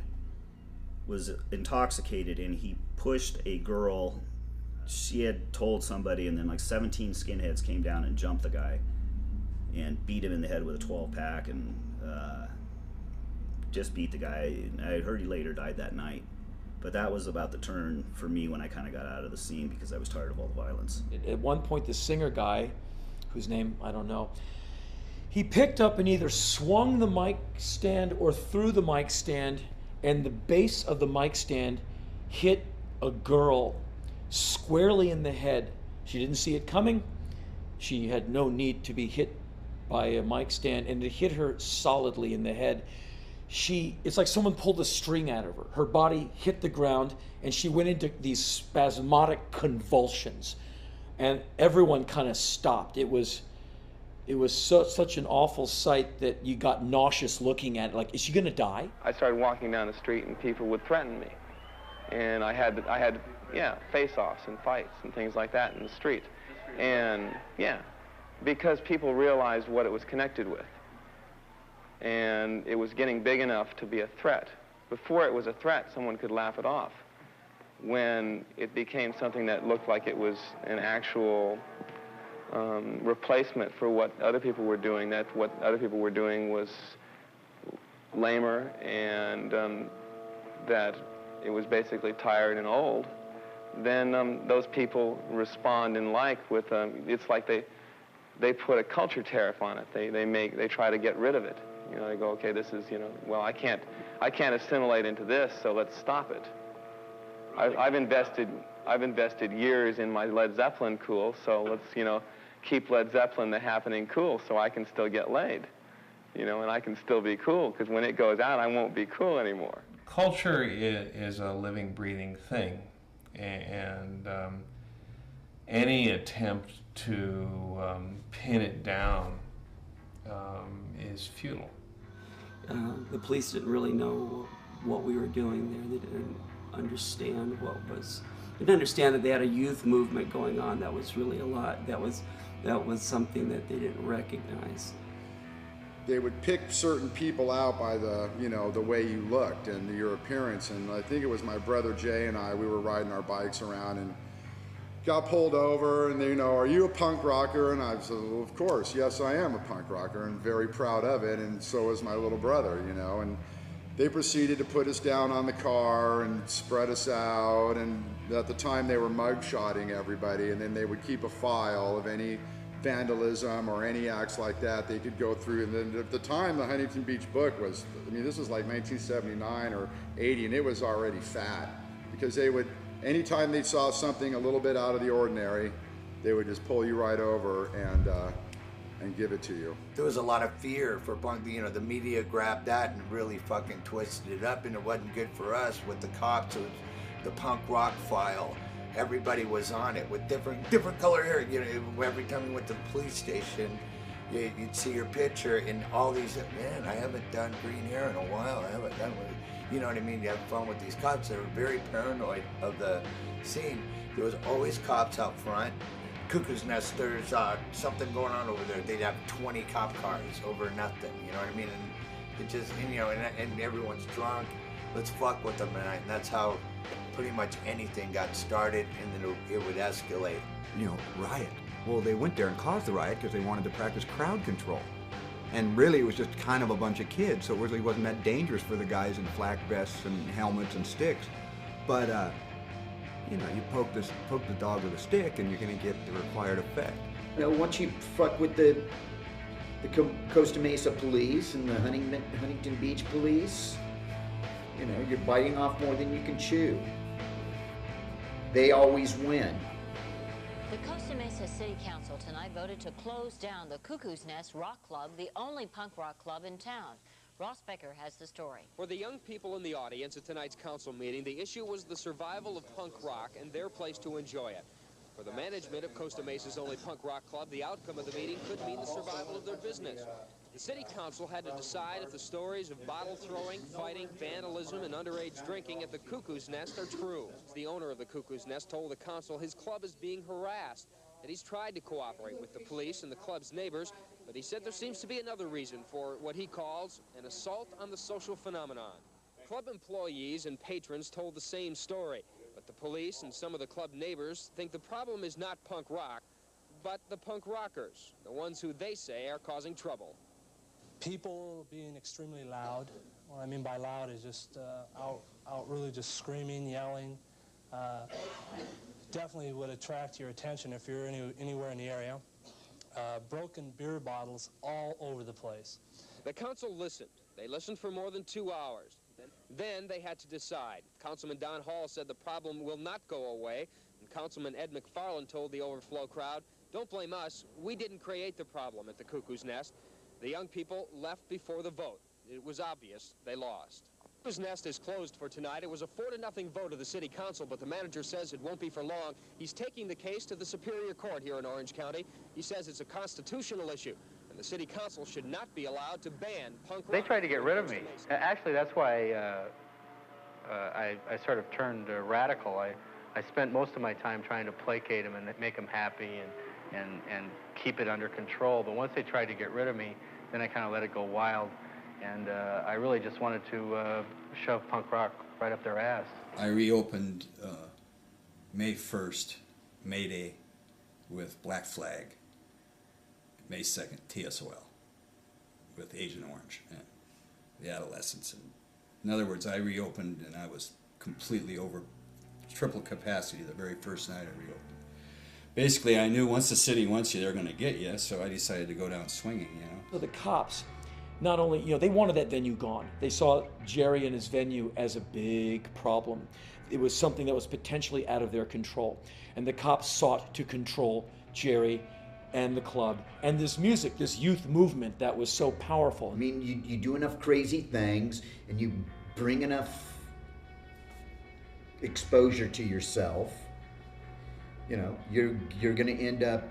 was intoxicated, and he pushed a girl. She had told somebody, and then like 17 skinheads came down and jumped the guy and beat him in the head with a 12-pack and just beat the guy. And I heard he later died that night. But that was about the turn for me when I kind of got out of the scene because I was tired of all the violence. At one point, the singer guy, whose name I don't know, he picked up and either swung the mic stand or threw the mic stand, and the base of the mic stand hit a girl squarely in the head. She didn't see it coming. She had no need to be hit by a mic stand, and it hit her solidly in the head. It's like someone pulled a string out of her. Her body hit the ground, and she went into these spasmodic convulsions, and everyone kind of stopped. It was such an awful sight that you got nauseous looking at it. Like, is she gonna die? I started walking down the street, and people would threaten me, and I had face-offs and fights and things like that in the street, and because people realized what it was connected with. And it was getting big enough to be a threat. Before it was a threat, someone could laugh it off. When it became something that looked like it was an actual replacement for what other people were doing, that what other people were doing was lamer and that it was basically tired and old, then those people respond in like with, it's like they put a culture tariff on it. They try to get rid of it. You know, they go, okay, this is, well, I can't assimilate into this, so let's stop it. I've invested years in my Led Zeppelin cool, so let's, keep Led Zeppelin the happening cool so I can still get laid, and I can still be cool, because when it goes out, I won't be cool anymore. Culture is a living, breathing thing, and any attempt to pin it down is futile. The police didn't really know what we were doing there. They didn't understand they didn't understand that they had a youth movement going on that was really a lot. That was something that they didn't recognize. They would pick certain people out by the way you looked and your appearance. And I think it was my brother Jay and we were riding our bikes around and got pulled over, and are you a punk rocker? And I said, well, of course, yes, I am a punk rocker, and very proud of it, and so is my little brother, and they proceeded to put us down on the car and spread us out, and at the time they were mug-shotting everybody, and then they would keep a file of any vandalism or any acts like that they could go through. And then at the time, the Huntington Beach book was, this was like 1979 or 80, and it was already fat, because they would, anytime they saw something a little bit out of the ordinary, they would just pull you right over and give it to you. There was a lot of fear for punk. The media grabbed that and really fucking twisted it up, and it wasn't good for us with the cops. It was the punk rock file. Everybody was on it with different color hair. Every time you went to the police station, you'd see your picture, and all these, man, I haven't done green hair in a while. I haven't done it. You know what I mean? You have fun with these cops. They were very paranoid of the scene. There was always cops out front. Cuckoo's Nest, there's something going on over there. They'd have 20 cop cars over nothing. You know what I mean? And it just, and everyone's drunk. Let's fuck with them tonight. And that's how pretty much anything got started, and then it would escalate. Riot. Well, they went there and caused the riot because they wanted to practice crowd control. And really, it was just kind of a bunch of kids, so it really wasn't that dangerous for the guys in flak vests and helmets and sticks. But, you poke the dog with a stick, and you're going to get the required effect. Once you fuck with the Costa Mesa police and the Huntington Beach police, you're biting off more than you can chew. They always win. The Costa Mesa City Council tonight voted to close down the Cuckoo's Nest Rock Club, the only punk rock club in town. Ross Becker has the story. For the young people in the audience at tonight's council meeting, the issue was the survival of punk rock and their place to enjoy it. For the management of Costa Mesa's only punk rock club, the outcome of the meeting could mean the survival of their business. The city council had to decide if the stories of bottle throwing, fighting, vandalism, and underage drinking at the Cuckoo's Nest are true. The owner of the Cuckoo's Nest told the council his club is being harassed, that he's tried to cooperate with the police and the club's neighbors, but he said there seems to be another reason for what he calls an assault on the social phenomenon. Club employees and patrons told the same story, but the police and some of the club neighbors think the problem is not punk rock, but the punk rockers, the ones who they say are causing trouble. People being extremely loud. What I mean by loud is just out really just screaming, yelling. Definitely would attract your attention if you're anywhere in the area. Broken beer bottles all over the place. The council listened. They listened for more than 2 hours. Then they had to decide. Councilman Don Hall said the problem will not go away, and Councilman Ed McFarland told the overflow crowd, "Don't blame us. We didn't create the problem at the Cuckoo's Nest." The young people left before the vote. It was obvious they lost. Cuckoo's Nest is closed for tonight. It was a 4-0 vote of the city council, but the manager says it won't be for long. He's taking the case to the Superior Court here in Orange County. He says it's a constitutional issue, and the city council should not be allowed to ban punk rock. They tried to get rid of me. Actually, that's why I sort of turned radical. I spent most of my time trying to placate them and make them happy and keep it under control. But once they tried to get rid of me, then I kind of let it go wild. And I really just wanted to shove punk rock right up their ass. I reopened May 1st, May Day, with Black Flag. May 2nd, T.S.O.L. with Agent Orange and the Adolescents. And in other words, I reopened and I was completely over triple capacity the very first night I reopened. Basically, I knew once the city wants you, they're going to get you, so I decided to go down swinging, So the cops not only, they wanted that venue gone. They saw Jerry and his venue as a big problem. It was something that was potentially out of their control. And the cops sought to control Jerry and the club and this music, this youth movement that was so powerful. I mean, you do enough crazy things and you bring enough exposure to yourself, you're going to end up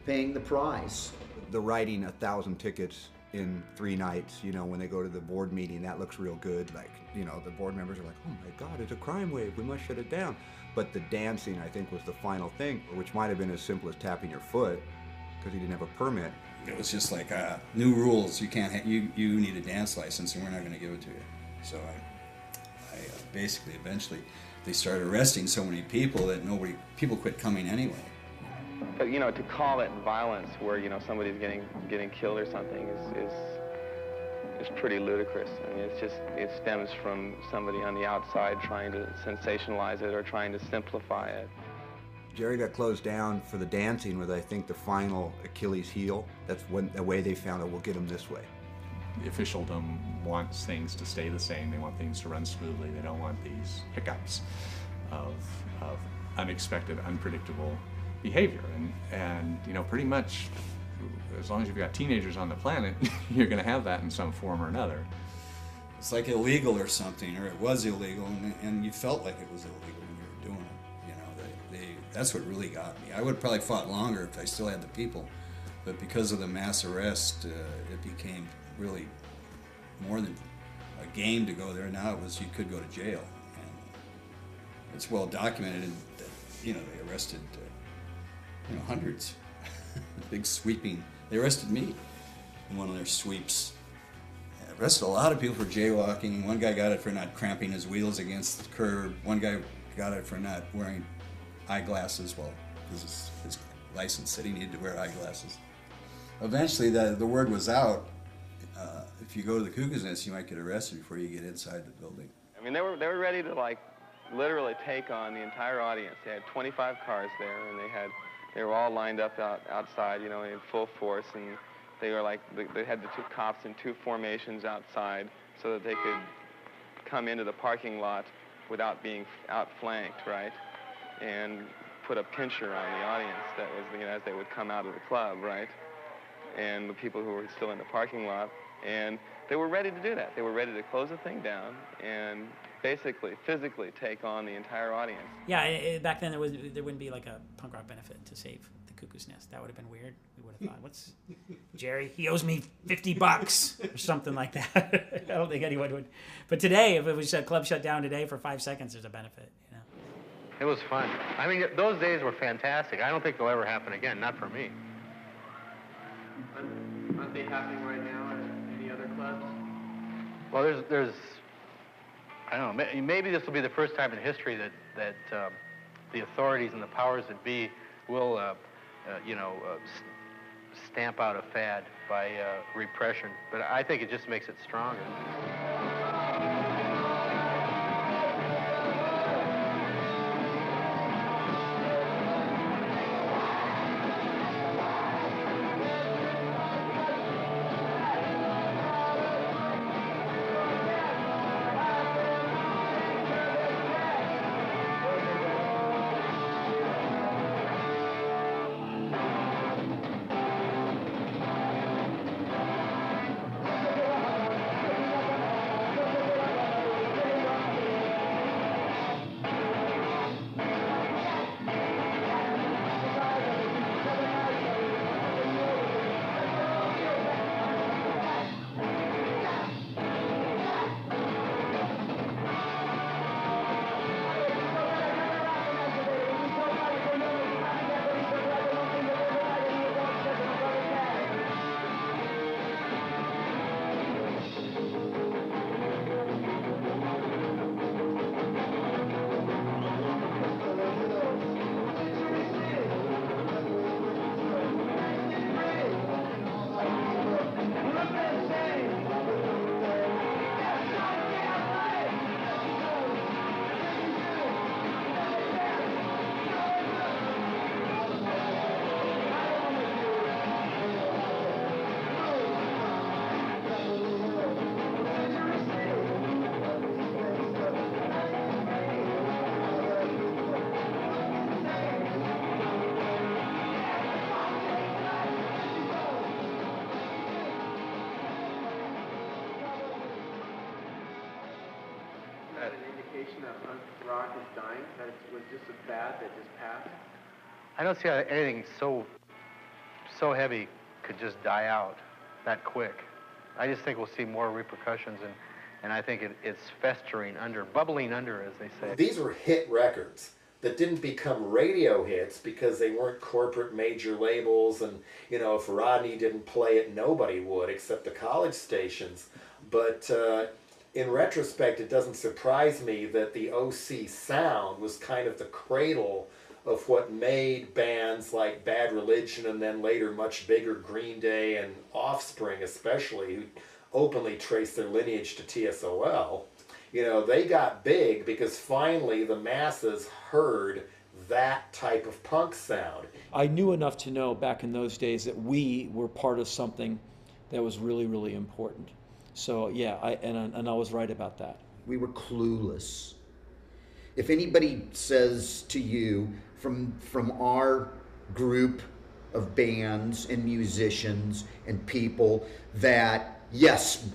paying the price. The writing 1,000 tickets in 3 nights, when they go to the board meeting, that looks real good. Like, the board members are like, oh my God, it's a crime wave, we must shut it down. But the dancing, I think, was the final thing, which might have been as simple as tapping your foot, because he didn't have a permit. It was just like, new rules, you can't, you need a dance license and we're not going to give it to you. So I basically, eventually, they started arresting so many people that people quit coming anyway. But to call it violence, where somebody's getting killed or something, is pretty ludicrous. I mean, it stems from somebody on the outside trying to sensationalize it or trying to simplify it. Jerry got closed down for the dancing was, I think, the final Achilles heel. That's the way they found it. We'll get him this way. The officialdom wants things to stay the same. They want things to run smoothly. They don't want these hiccups of unexpected, unpredictable behavior. And pretty much, as long as you've got teenagers on the planet, you're going to have that in some form or another. It's like illegal or something, or it was illegal, and you felt like it was illegal when you were doing it. That's what really got me. I would have probably fought longer if I still had the people, but because of the mass arrest, it became really more than a game to go there. Now it was you could go to jail, and it's well documented that they arrested hundreds. Big sweeping. They arrested me in one of their sweeps. They arrested a lot of people for jaywalking. One guy got it for not cramping his wheels against the curb. One guy got it for not wearing eyeglasses. Well, his license said he needed to wear eyeglasses. Eventually, the word was out. If you go to the Cuckoo's Nest, you might get arrested before you get inside the building. I mean, they were ready to literally take on the entire audience. They had 25 cars there, and they were all lined up outside, in full force, and they had the 2 cops in 2 formations outside so that they could come into the parking lot without being outflanked, right? And put a pincher on the audience that was, as they would come out of the club, right? And the people who were still in the parking lot. And they were ready to do that. They were ready to close the thing down and basically, physically take on the entire audience. Yeah, back then there wouldn't be like a punk rock benefit to save the Cuckoo's Nest. That would have been weird. We would have thought, what's Jerry? He owes me $50 or something like that. I don't think anyone would. But today, if it was a club shut down today for 5 seconds, there's a benefit. It was fun. I mean, those days were fantastic. I don't think they'll ever happen again. Not for me. Aren't they happening right now at any other clubs? Well, there's I don't know, maybe this will be the first time in history that the authorities and the powers that be will, stamp out a fad by repression. But I think it just makes it stronger. that an indication that punk rock is dying? That it was just a fad that just passed? I don't see how anything so heavy could just die out that quick. I just think we'll see more repercussions, and I think it's festering under, bubbling under, as they say. These were hit records that didn't become radio hits because they weren't corporate major labels, and you know, if Rodney didn't play it, nobody would except the college stations. But in retrospect, it doesn't surprise me that the OC sound was kind of the cradle of what made bands like Bad Religion, and then later much bigger Green Day and Offspring especially, who openly trace their lineage to T.S.O.L. You know, they got big because finally the masses heard that type of punk sound. I knew enough to know back in those days that we were part of something that was really, really important. So yeah, I was right about that. We were clueless. If anybody says to you from our group of bands and musicians and people that, yes,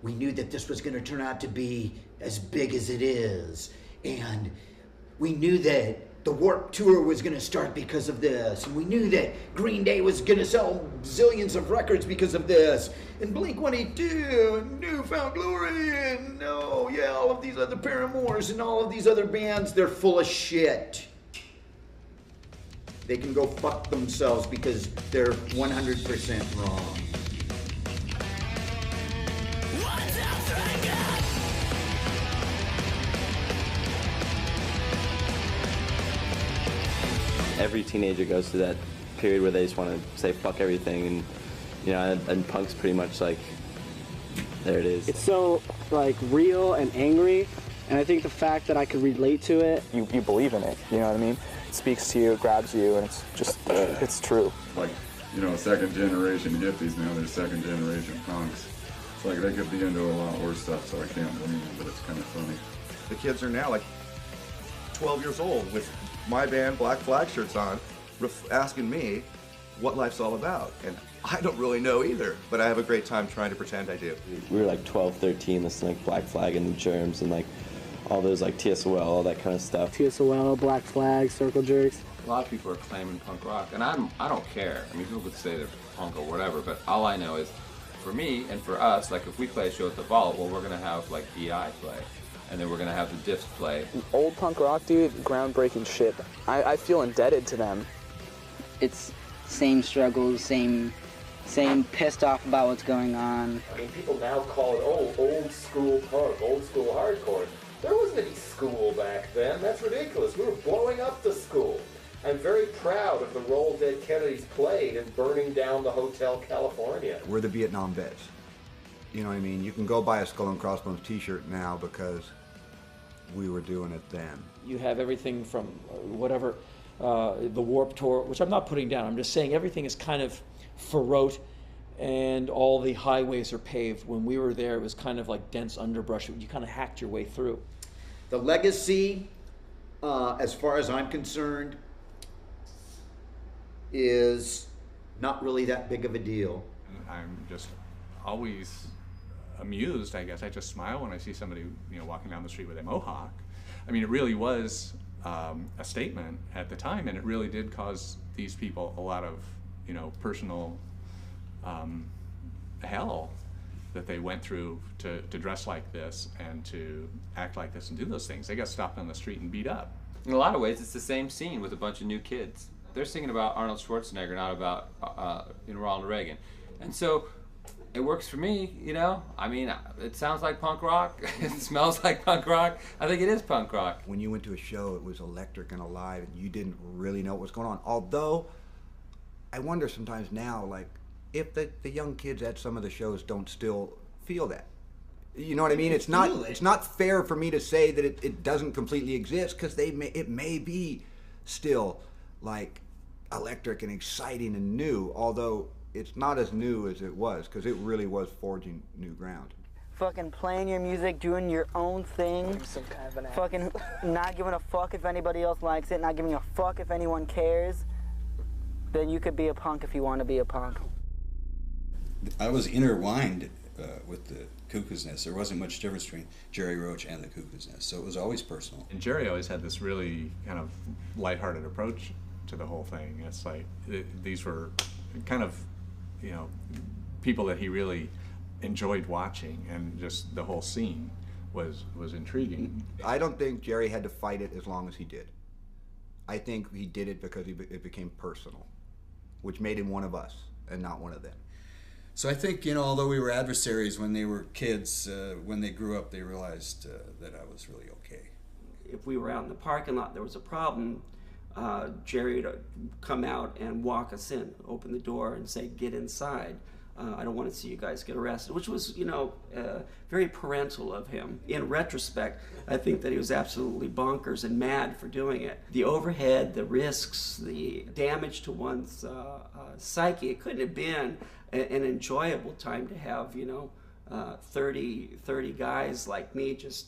we knew that this was going to turn out to be as big as it is, and we knew that the Warped Tour was going to start because of this, and we knew that Green Day was going to sell zillions of records because of this, and Blink-182 and New Found Glory and all of these other Paramours and all of these other bands, they're full of shit. They can go fuck themselves because they're 100% wrong. Every teenager goes through that period where they just want to say fuck everything, and you know, and punk's pretty much like, there it is. It's so like real and angry, and I think the fact that I could relate to it. You believe in it, you know what I mean? It speaks to you, it grabs you, and it's just, it's true. Like, you know, second generation hippies now, they're second generation punks. It's like they could be into a lot worse stuff, so I can't blame them, but it's kind of funny. The kids are now like 12 years old with my band Black Flag shirts on, asking me what life's all about. And I don't really know either, but I have a great time trying to pretend I do. We were like 12, 13, listening to like Black Flag and the Germs and like all those like T.S.O.L, all that kind of stuff. T.S.O.L, Black Flag, Circle Jerks. A lot of people are claiming punk rock, and I don't care. I mean, people could say they're punk or whatever, but all I know is, for me and for us, like if we play a show at the Vault, well, we're gonna have like EI play. And then we're gonna have the Diffs play. Old punk rock, dude, groundbreaking shit. I feel indebted to them. It's same struggles, same pissed off about what's going on. I mean, people now call it old school punk, old school hardcore. There wasn't any school back then. That's ridiculous. We were blowing up the school. I'm very proud of the role Dead Kennedys played in burning down the Hotel California. We're the Vietnam vets. You know what I mean? You can go buy a Skull and Crossbones t-shirt now because we were doing it then. You have everything from whatever, the Warped Tour, which I'm not putting down. I'm just saying everything is kind of for-rote and all the highways are paved. When we were there, it was kind of like dense underbrush. You kind of hacked your way through. The legacy, as far as I'm concerned, is not really that big of a deal. I'm just always amused, I guess. I just smile when I see somebody, you know, walking down the street with a mohawk. I mean, it really was a statement at the time, and it really did cause these people a lot of, you know, personal hell that they went through to dress like this and to act like this and do those things. They got stopped on the street and beat up. In a lot of ways, it's the same scene with a bunch of new kids. They're singing about Arnold Schwarzenegger, not about Ronald Reagan. And so it works for me, you know? I mean, it sounds like punk rock. It smells like punk rock. I think it is punk rock. When you went to a show, it was electric and alive, and you didn't really know what was going on. Although, I wonder sometimes now, like, if the young kids at some of the shows don't still feel that. You know what I mean? It's not fair for me to say that it doesn't completely exist, because it may be still, like, electric and exciting and new, although it's not as new as it was, because it really was forging new ground. Fucking playing your music, doing your own thing, some kind of an act. Fucking not giving a fuck if anybody else likes it, not giving a fuck if anyone cares, then you could be a punk if you want to be a punk. I was intertwined with the Cuckoo's Nest. There wasn't much difference between Jerry Roach and the Cuckoo's Nest, so it was always personal. And Jerry always had this really kind of lighthearted approach to the whole thing. It's like these were kind of, you know, people that he really enjoyed watching, and just the whole scene was intriguing. I don't think Jerry had to fight it as long as he did. I think he did it because it became personal, which made him one of us and not one of them. So I think, you know, although we were adversaries when they were kids, when they grew up, they realized that I was really okay. If we were out in the parking lot, there was a problem, Jerry would come out and walk us in, open the door and say, "Get inside. I don't want to see you guys get arrested," which was, you know, very parental of him. In retrospect, I think that he was absolutely bonkers and mad for doing it. The overhead, the risks, the damage to one's psyche, it couldn't have been an enjoyable time to have, you know, 30 guys like me just,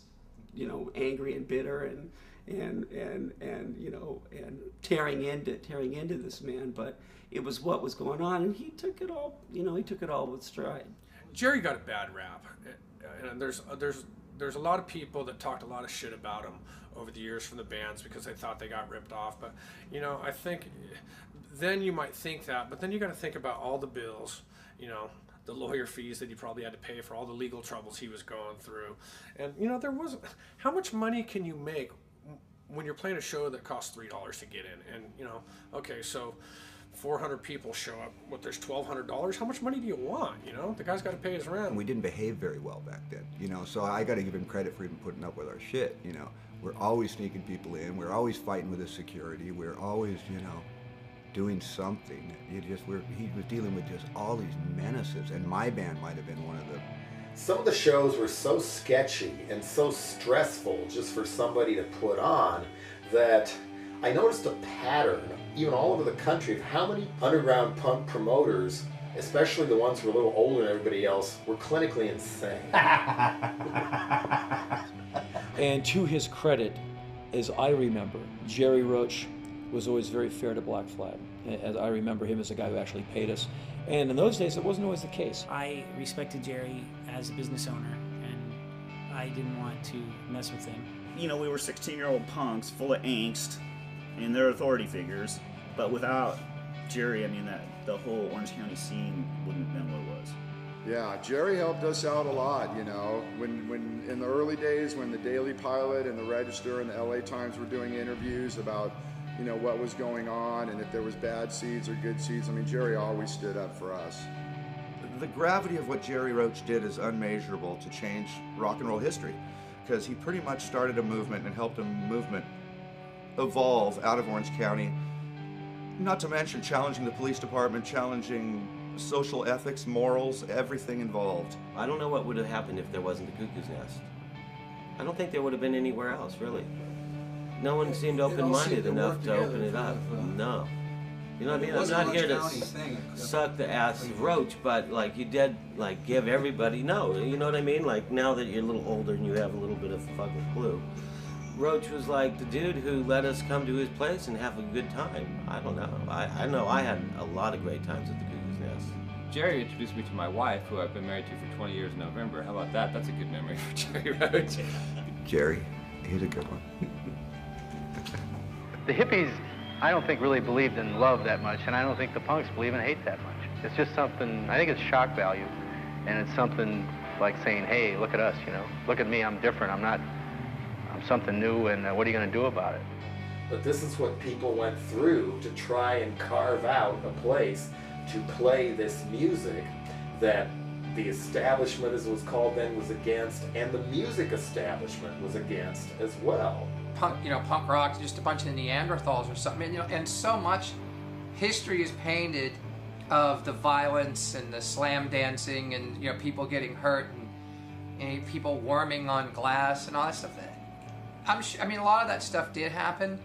you know, angry and bitter and you know, and tearing into this man. But it was what was going on, and he took it all, you know, he took it all with stride. Jerry got a bad rap, and there's a lot of people that talked a lot of shit about him over the years from the bands because they thought they got ripped off. But, you know, I think then you might think that, but then you got to think about all the bills, you know, the lawyer fees that he probably had to pay for all the legal troubles he was going through. And, you know, there wasn't, how much money can you make when you're playing a show that costs $3 to get in? And, you know, okay, so 400 people show up. What, there's $1,200? How much money do you want? You know, the guy's got to pay his rent. And we didn't behave very well back then, you know, so I got to give him credit for even putting up with our shit, you know. We're always sneaking people in. We're always fighting with the security. We're always, you know, doing something. He was dealing with just all these menaces, and my band might have been one of them. Some of the shows were so sketchy and so stressful just for somebody to put on that I noticed a pattern, even all over the country, of how many underground punk promoters, especially the ones who were a little older than everybody else, were clinically insane. And to his credit, as I remember, Jerry Roach was always very fair to Black Flag. As I remember him as a guy who actually paid us. And in those days, it wasn't always the case. I respected Jerry as a business owner, and I didn't want to mess with him. You know, we were 16-year-old punks full of angst, and they're authority figures, but without Jerry, I mean, the whole Orange County scene wouldn't have been what it was. Yeah, Jerry helped us out a lot, you know. When in the early days, when the Daily Pilot and the Register and the LA Times were doing interviews about, you know, what was going on and if there was bad seeds or good seeds, I mean, Jerry always stood up for us. The gravity of what Jerry Roach did is unmeasurable to change rock and roll history, because he pretty much started a movement and helped a movement evolve out of Orange County, not to mention challenging the police department, challenging social ethics, morals, everything involved. I don't know what would have happened if there wasn't the Cuckoo's Nest. I don't think there would have been anywhere else, really. No one seemed open-minded enough to open it up. No. You know what I mean? I'm not here to suck the ass of Roach, but like you did, like give everybody, no, you know what I mean? Like now that you're a little older and you have a little bit of fucking clue. Roach was like the dude who let us come to his place and have a good time. I don't know. I know I had a lot of great times at the Cuckoo's Nest. Jerry introduced me to my wife, who I've been married to for 20 years in November. How about that? That's a good memory for Jerry Roach. Jerry, he's a good one. The hippies, I don't think really believed in love that much, and I don't think the punks believe in hate that much. It's just something, I think it's shock value, and it's something like saying, hey, look at us, you know, look at me, I'm different, I'm something new, and what are you going to do about it? But this is what people went through to try and carve out a place to play this music that the establishment, as it was called then, was against, and the music establishment was against as well. Punk rock, just a bunch of Neanderthals or something. And, you know, and so much history is painted of the violence and the slam dancing and, you know, people getting hurt and people worming on glass and all that stuff. I mean, a lot of that stuff did happen,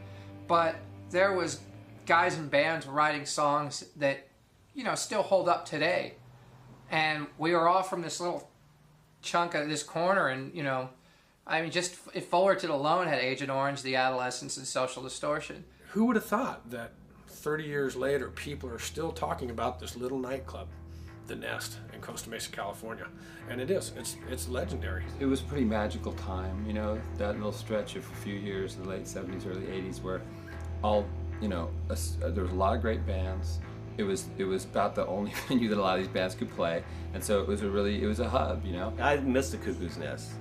but there was guys in bands writing songs that, you know, still hold up today. And we were all from this little chunk of this corner, and, you know, I mean, just if Fullerton alone had Agent Orange, The Adolescents, and Social Distortion. Who would have thought that 30 years later, people are still talking about this little nightclub the Nest in Costa Mesa, California, and it's legendary. It was a pretty magical time, you know, that little stretch of a few years, the late 70s, early 80s, where there was a lot of great bands. It was about the only venue that a lot of these bands could play, and so it was a hub, you know. I miss the Cuckoo's Nest.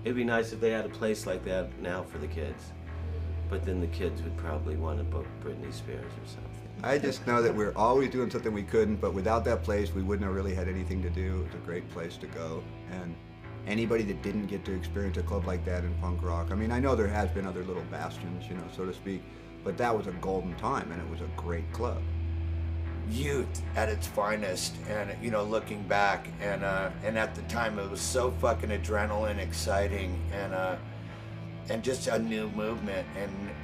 It'd be nice if they had a place like that now for the kids, but then the kids would probably want to book Britney Spears or something. I just know that we're always doing something we couldn't, but without that place, we wouldn't have really had anything to do. It was a great place to go, and anybody that didn't get to experience a club like that in punk rock, I mean, I know there has been other little bastions, you know, so to speak, but that was a golden time, and it was a great club. Youth at its finest, and you know, looking back, and at the time it was so fucking adrenaline exciting, and just a new movement,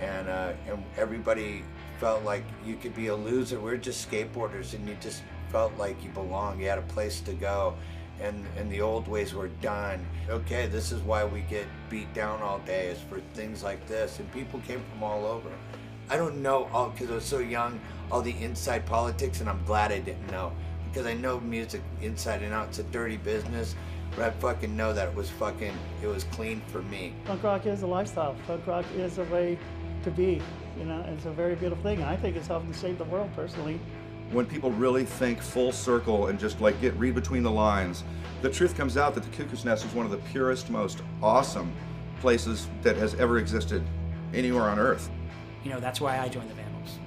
and everybody felt like you could be a loser. We're just skateboarders, and you just felt like you belonged. You had a place to go, and the old ways were done. Okay, this is why we get beat down all day, is for things like this, and people came from all over. I don't know all, because I was so young, all the inside politics, and I'm glad I didn't know, because I know music inside and out. It's a dirty business, but I fucking know that it was clean for me. Punk rock is a lifestyle. Punk rock is a way to be, you know, it's a very beautiful thing. I think it's helping to save the world, personally. When people really think full circle and just like read between the lines, the truth comes out that the Cuckoo's Nest is one of the purest, most awesome places that has ever existed anywhere on earth. You know, that's why I joined the Vandals.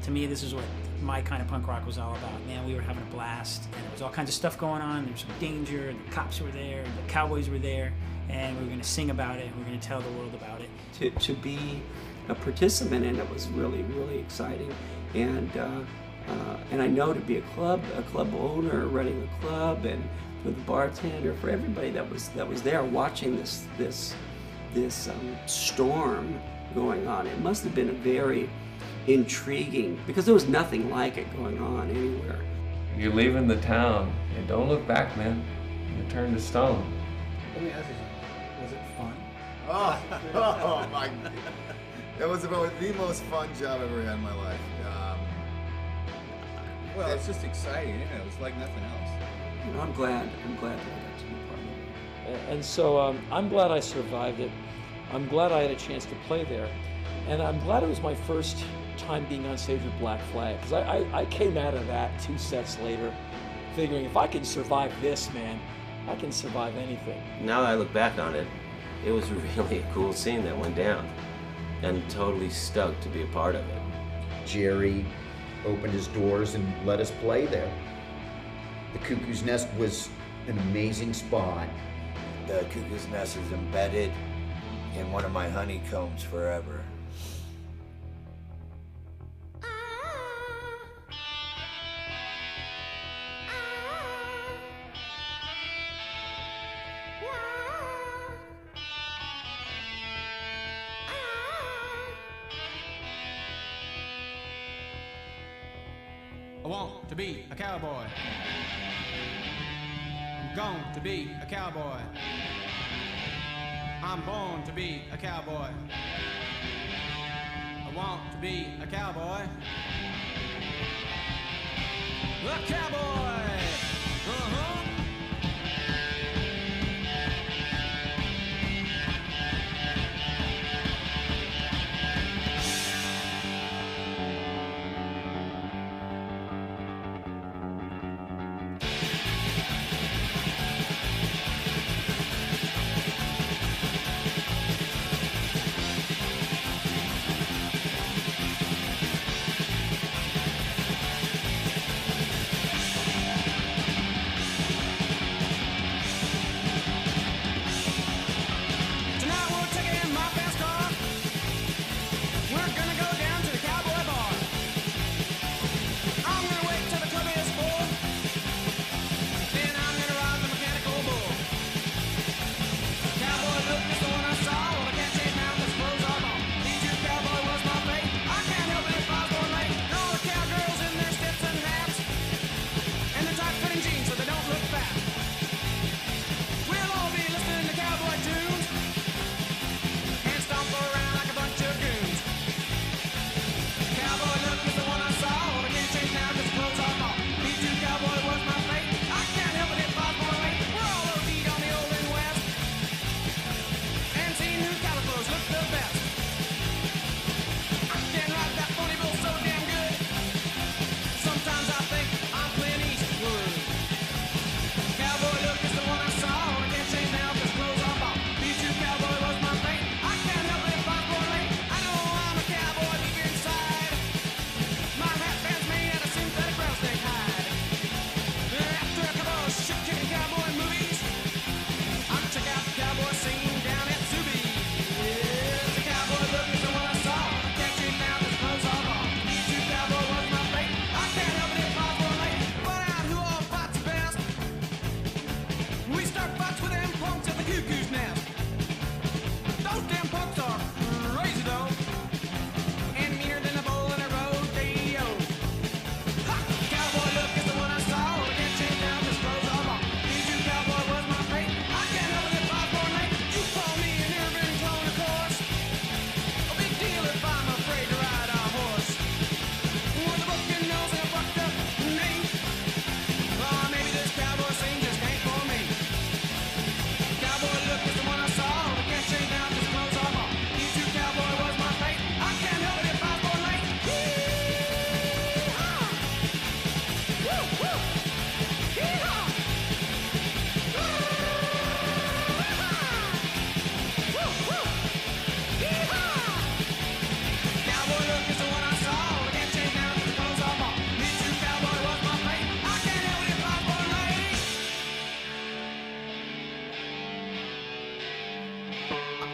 To me, this is what my kind of punk rock was all about. Man, we were having a blast, and there was all kinds of stuff going on. There was some danger, and the cops were there, and the cowboys were there, and we were going to sing about it, and we were going to tell the world about it. To be a participant in it was really, really exciting. And I know to be a club owner, running a club, and for the bartender, for everybody that was there watching this storm going on, it must have been a very intriguing, because there was nothing like it going on anywhere. You're leaving the town, and don't look back, man. You turn to stone. Let me ask you something. Was it fun? Oh my God. That was about the most fun job I've ever had in my life. Well, it's just exciting, isn't it? It was like nothing else. You know, I'm glad that I got to be part of it. And so I'm glad I survived it. I'm glad I had a chance to play there. And I'm glad it was my first time being on stage with Black Flag, because I came out of that 2 sets later figuring if I can survive this, man, I can survive anything. Now that I look back on it, it was really a cool scene that went down, and totally stoked to be a part of it. Jerry opened his doors and let us play there. The Cuckoo's Nest was an amazing spot. The Cuckoo's Nest is embedded in one of my honeycombs forever. I want to be a cowboy. I'm going to be a cowboy. I'm born to be a cowboy. I want to be a cowboy. A cowboy! Uh-huh!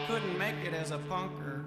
couldn't make it as a punker.